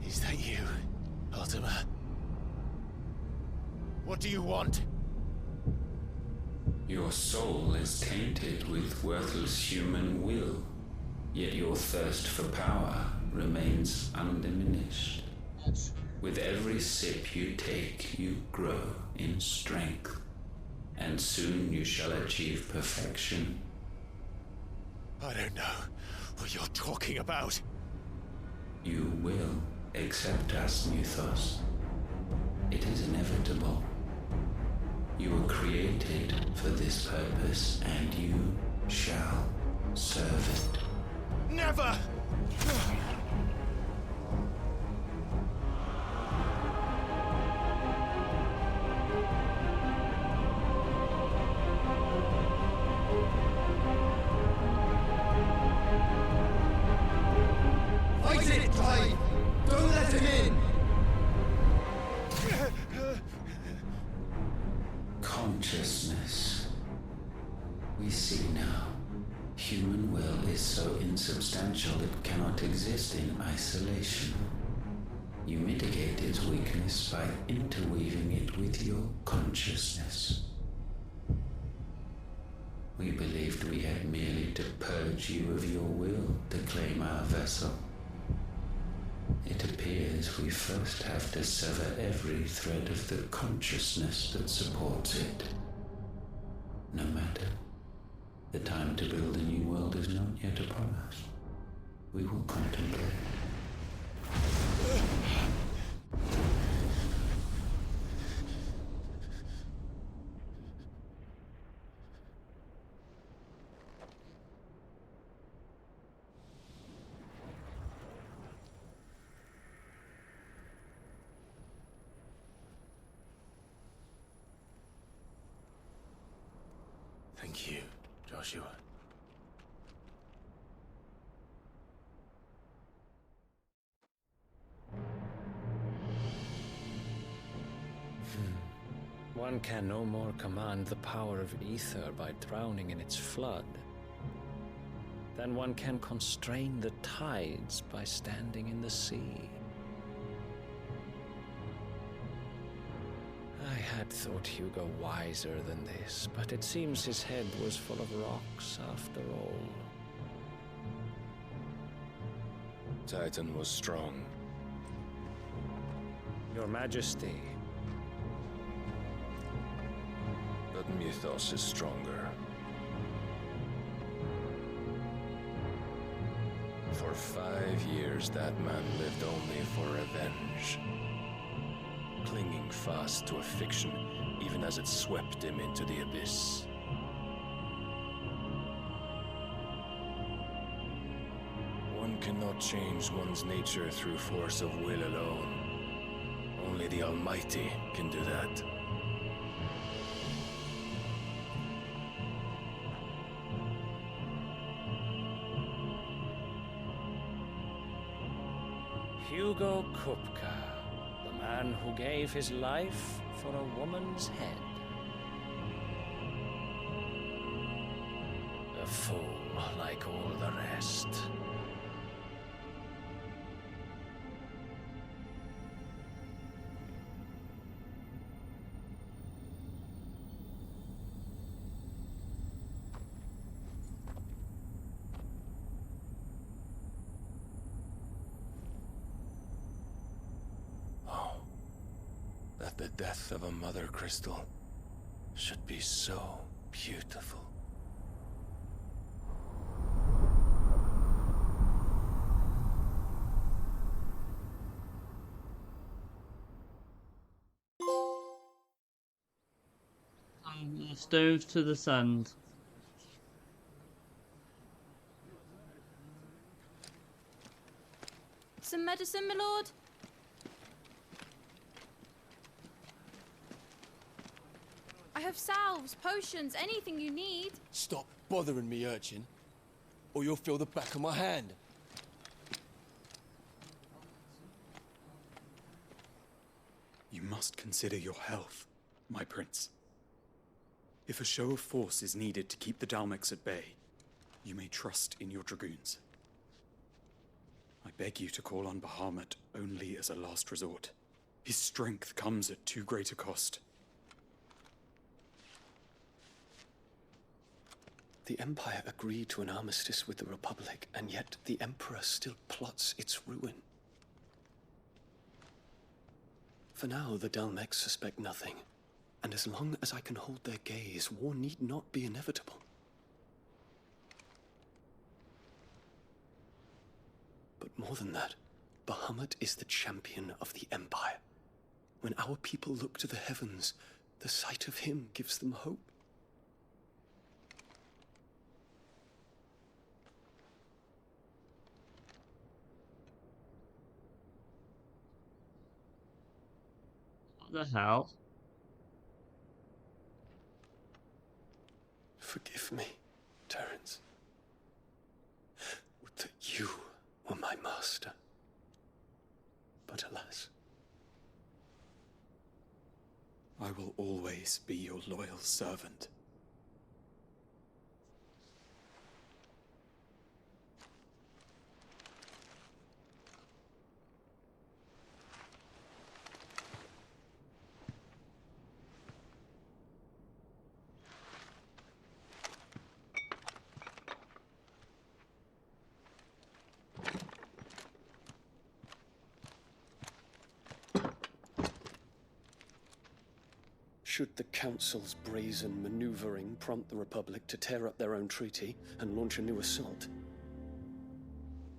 Is that you, Ultima? What do you want? Your soul is tainted with worthless human will, yet your thirst for power remains undiminished. With every sip you take, you grow in strength, and soon you shall achieve perfection. I don't know what you're talking about. You will accept us, Mythos. It is inevitable. You were created for this purpose, and you shall serve it. Never! Fight it, Clive! Don't let him in! Consciousness. We see now. Human will is so insubstantial it cannot exist in isolation. You mitigate its weakness by interweaving it with your consciousness. We believed we had merely to purge you of your will to claim our vessel. It appears we first have to sever every thread of the consciousness that supports it. No matter. The time to build a new world is not yet upon us. We will contemplate. Thank you, Joshua. One can no more command the power of ether by drowning in its flood than one can constrain the tides by standing in the sea. I had thought Hugo wiser than this, but it seems his head was full of rocks after all. Titan was strong. Your Majesty. But Mythos is stronger. For 5 years, that man lived only for revenge. Clinging fast to a fiction, even as it swept him into the abyss. One One cannot change one's nature through force of will alone. Only the Almighty can do that. Hugo Kupka, the man who gave his life for a woman's head. A fool like all the rest. That the death of a mother crystal should be so beautiful. Stones to the sand. Some medicine, my lord? I have salves, potions, anything you need. Stop bothering me, urchin, or you'll feel the back of my hand. You must consider your health, my prince. If a show of force is needed to keep the Dalmex at bay, you may trust in your dragoons. I beg you to call on Bahamut only as a last resort. His strength comes at too great a cost. The Empire agreed to an armistice with the Republic, and yet the Emperor still plots its ruin. For now, the Dalmex suspect nothing, and as long as I can hold their gaze, war need not be inevitable. But more than that, Bahamut is the champion of the Empire. When our people look to the heavens, the sight of him gives them hope. What the hell? Forgive me, Terence. Would that you were my master. But alas. I will always be your loyal servant. Should the Council's brazen maneuvering prompt the Republic to tear up their own treaty and launch a new assault,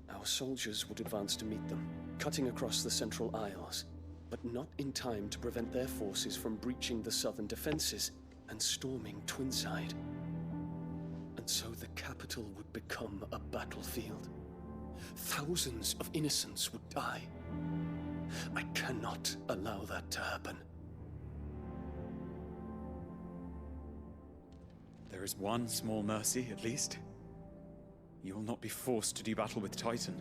our soldiers would advance to meet them, cutting across the Central Isles, but not in time to prevent their forces from breaching the southern defenses and storming Twinside. And so the capital would become a battlefield. Thousands of innocents would die. I cannot allow that to happen. There is one small mercy, at least. You will not be forced to do battle with Titan.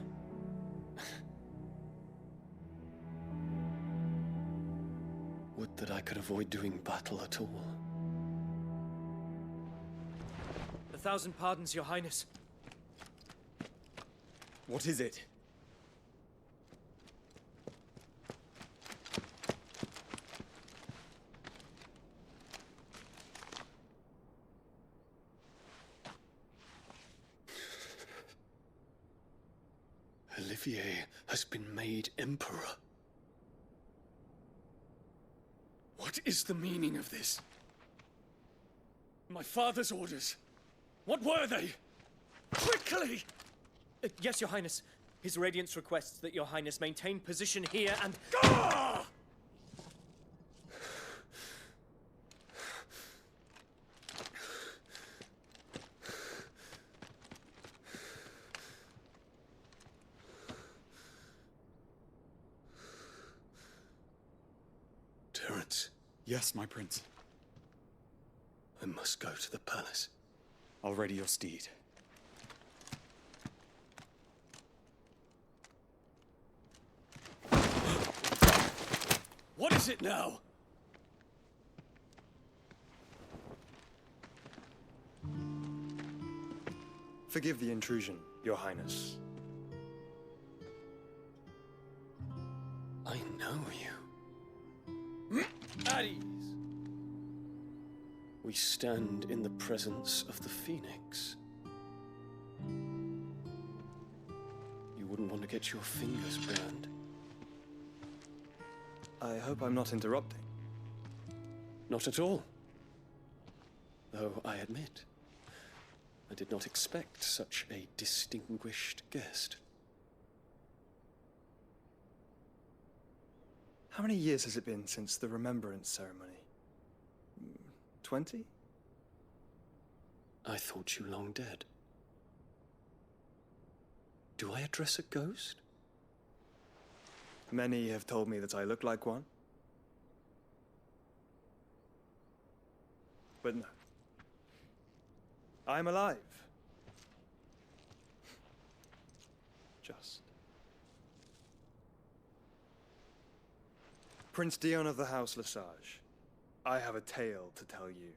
Would that I could avoid doing battle at all. 1,000 pardons, Your Highness. What is it? Olivier has been made Emperor. What is the meaning of this? My father's orders. What were they? Quickly! Yes, Your Highness. His Radiance requests that Your Highness maintain position here and... Gah! Yes, my prince. I must go to the palace. I'll ready your steed. What is it now? Forgive the intrusion, Your Highness. I know you. At ease. We stand in the presence of the Phoenix. You wouldn't want to get your fingers burned. I hope I'm not interrupting. Not at all. Though I admit, I did not expect such a distinguished guest. How many years has it been since the Remembrance ceremony? 20? I thought you long dead. Do I address a ghost? Many have told me that I look like one. But no. I'm alive. Just. Prince Dion of the House Lesage, I have a tale to tell you.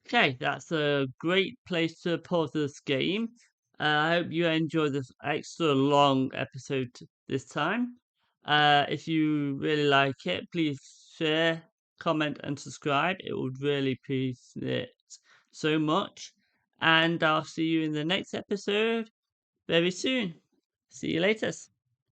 Okay, that's a great place to pause this game. I hope you enjoyed this extra long episode this time. If you really like it, please share, comment, and subscribe. It would really appreciate it so much. And I'll see you in the next episode very soon. See you later.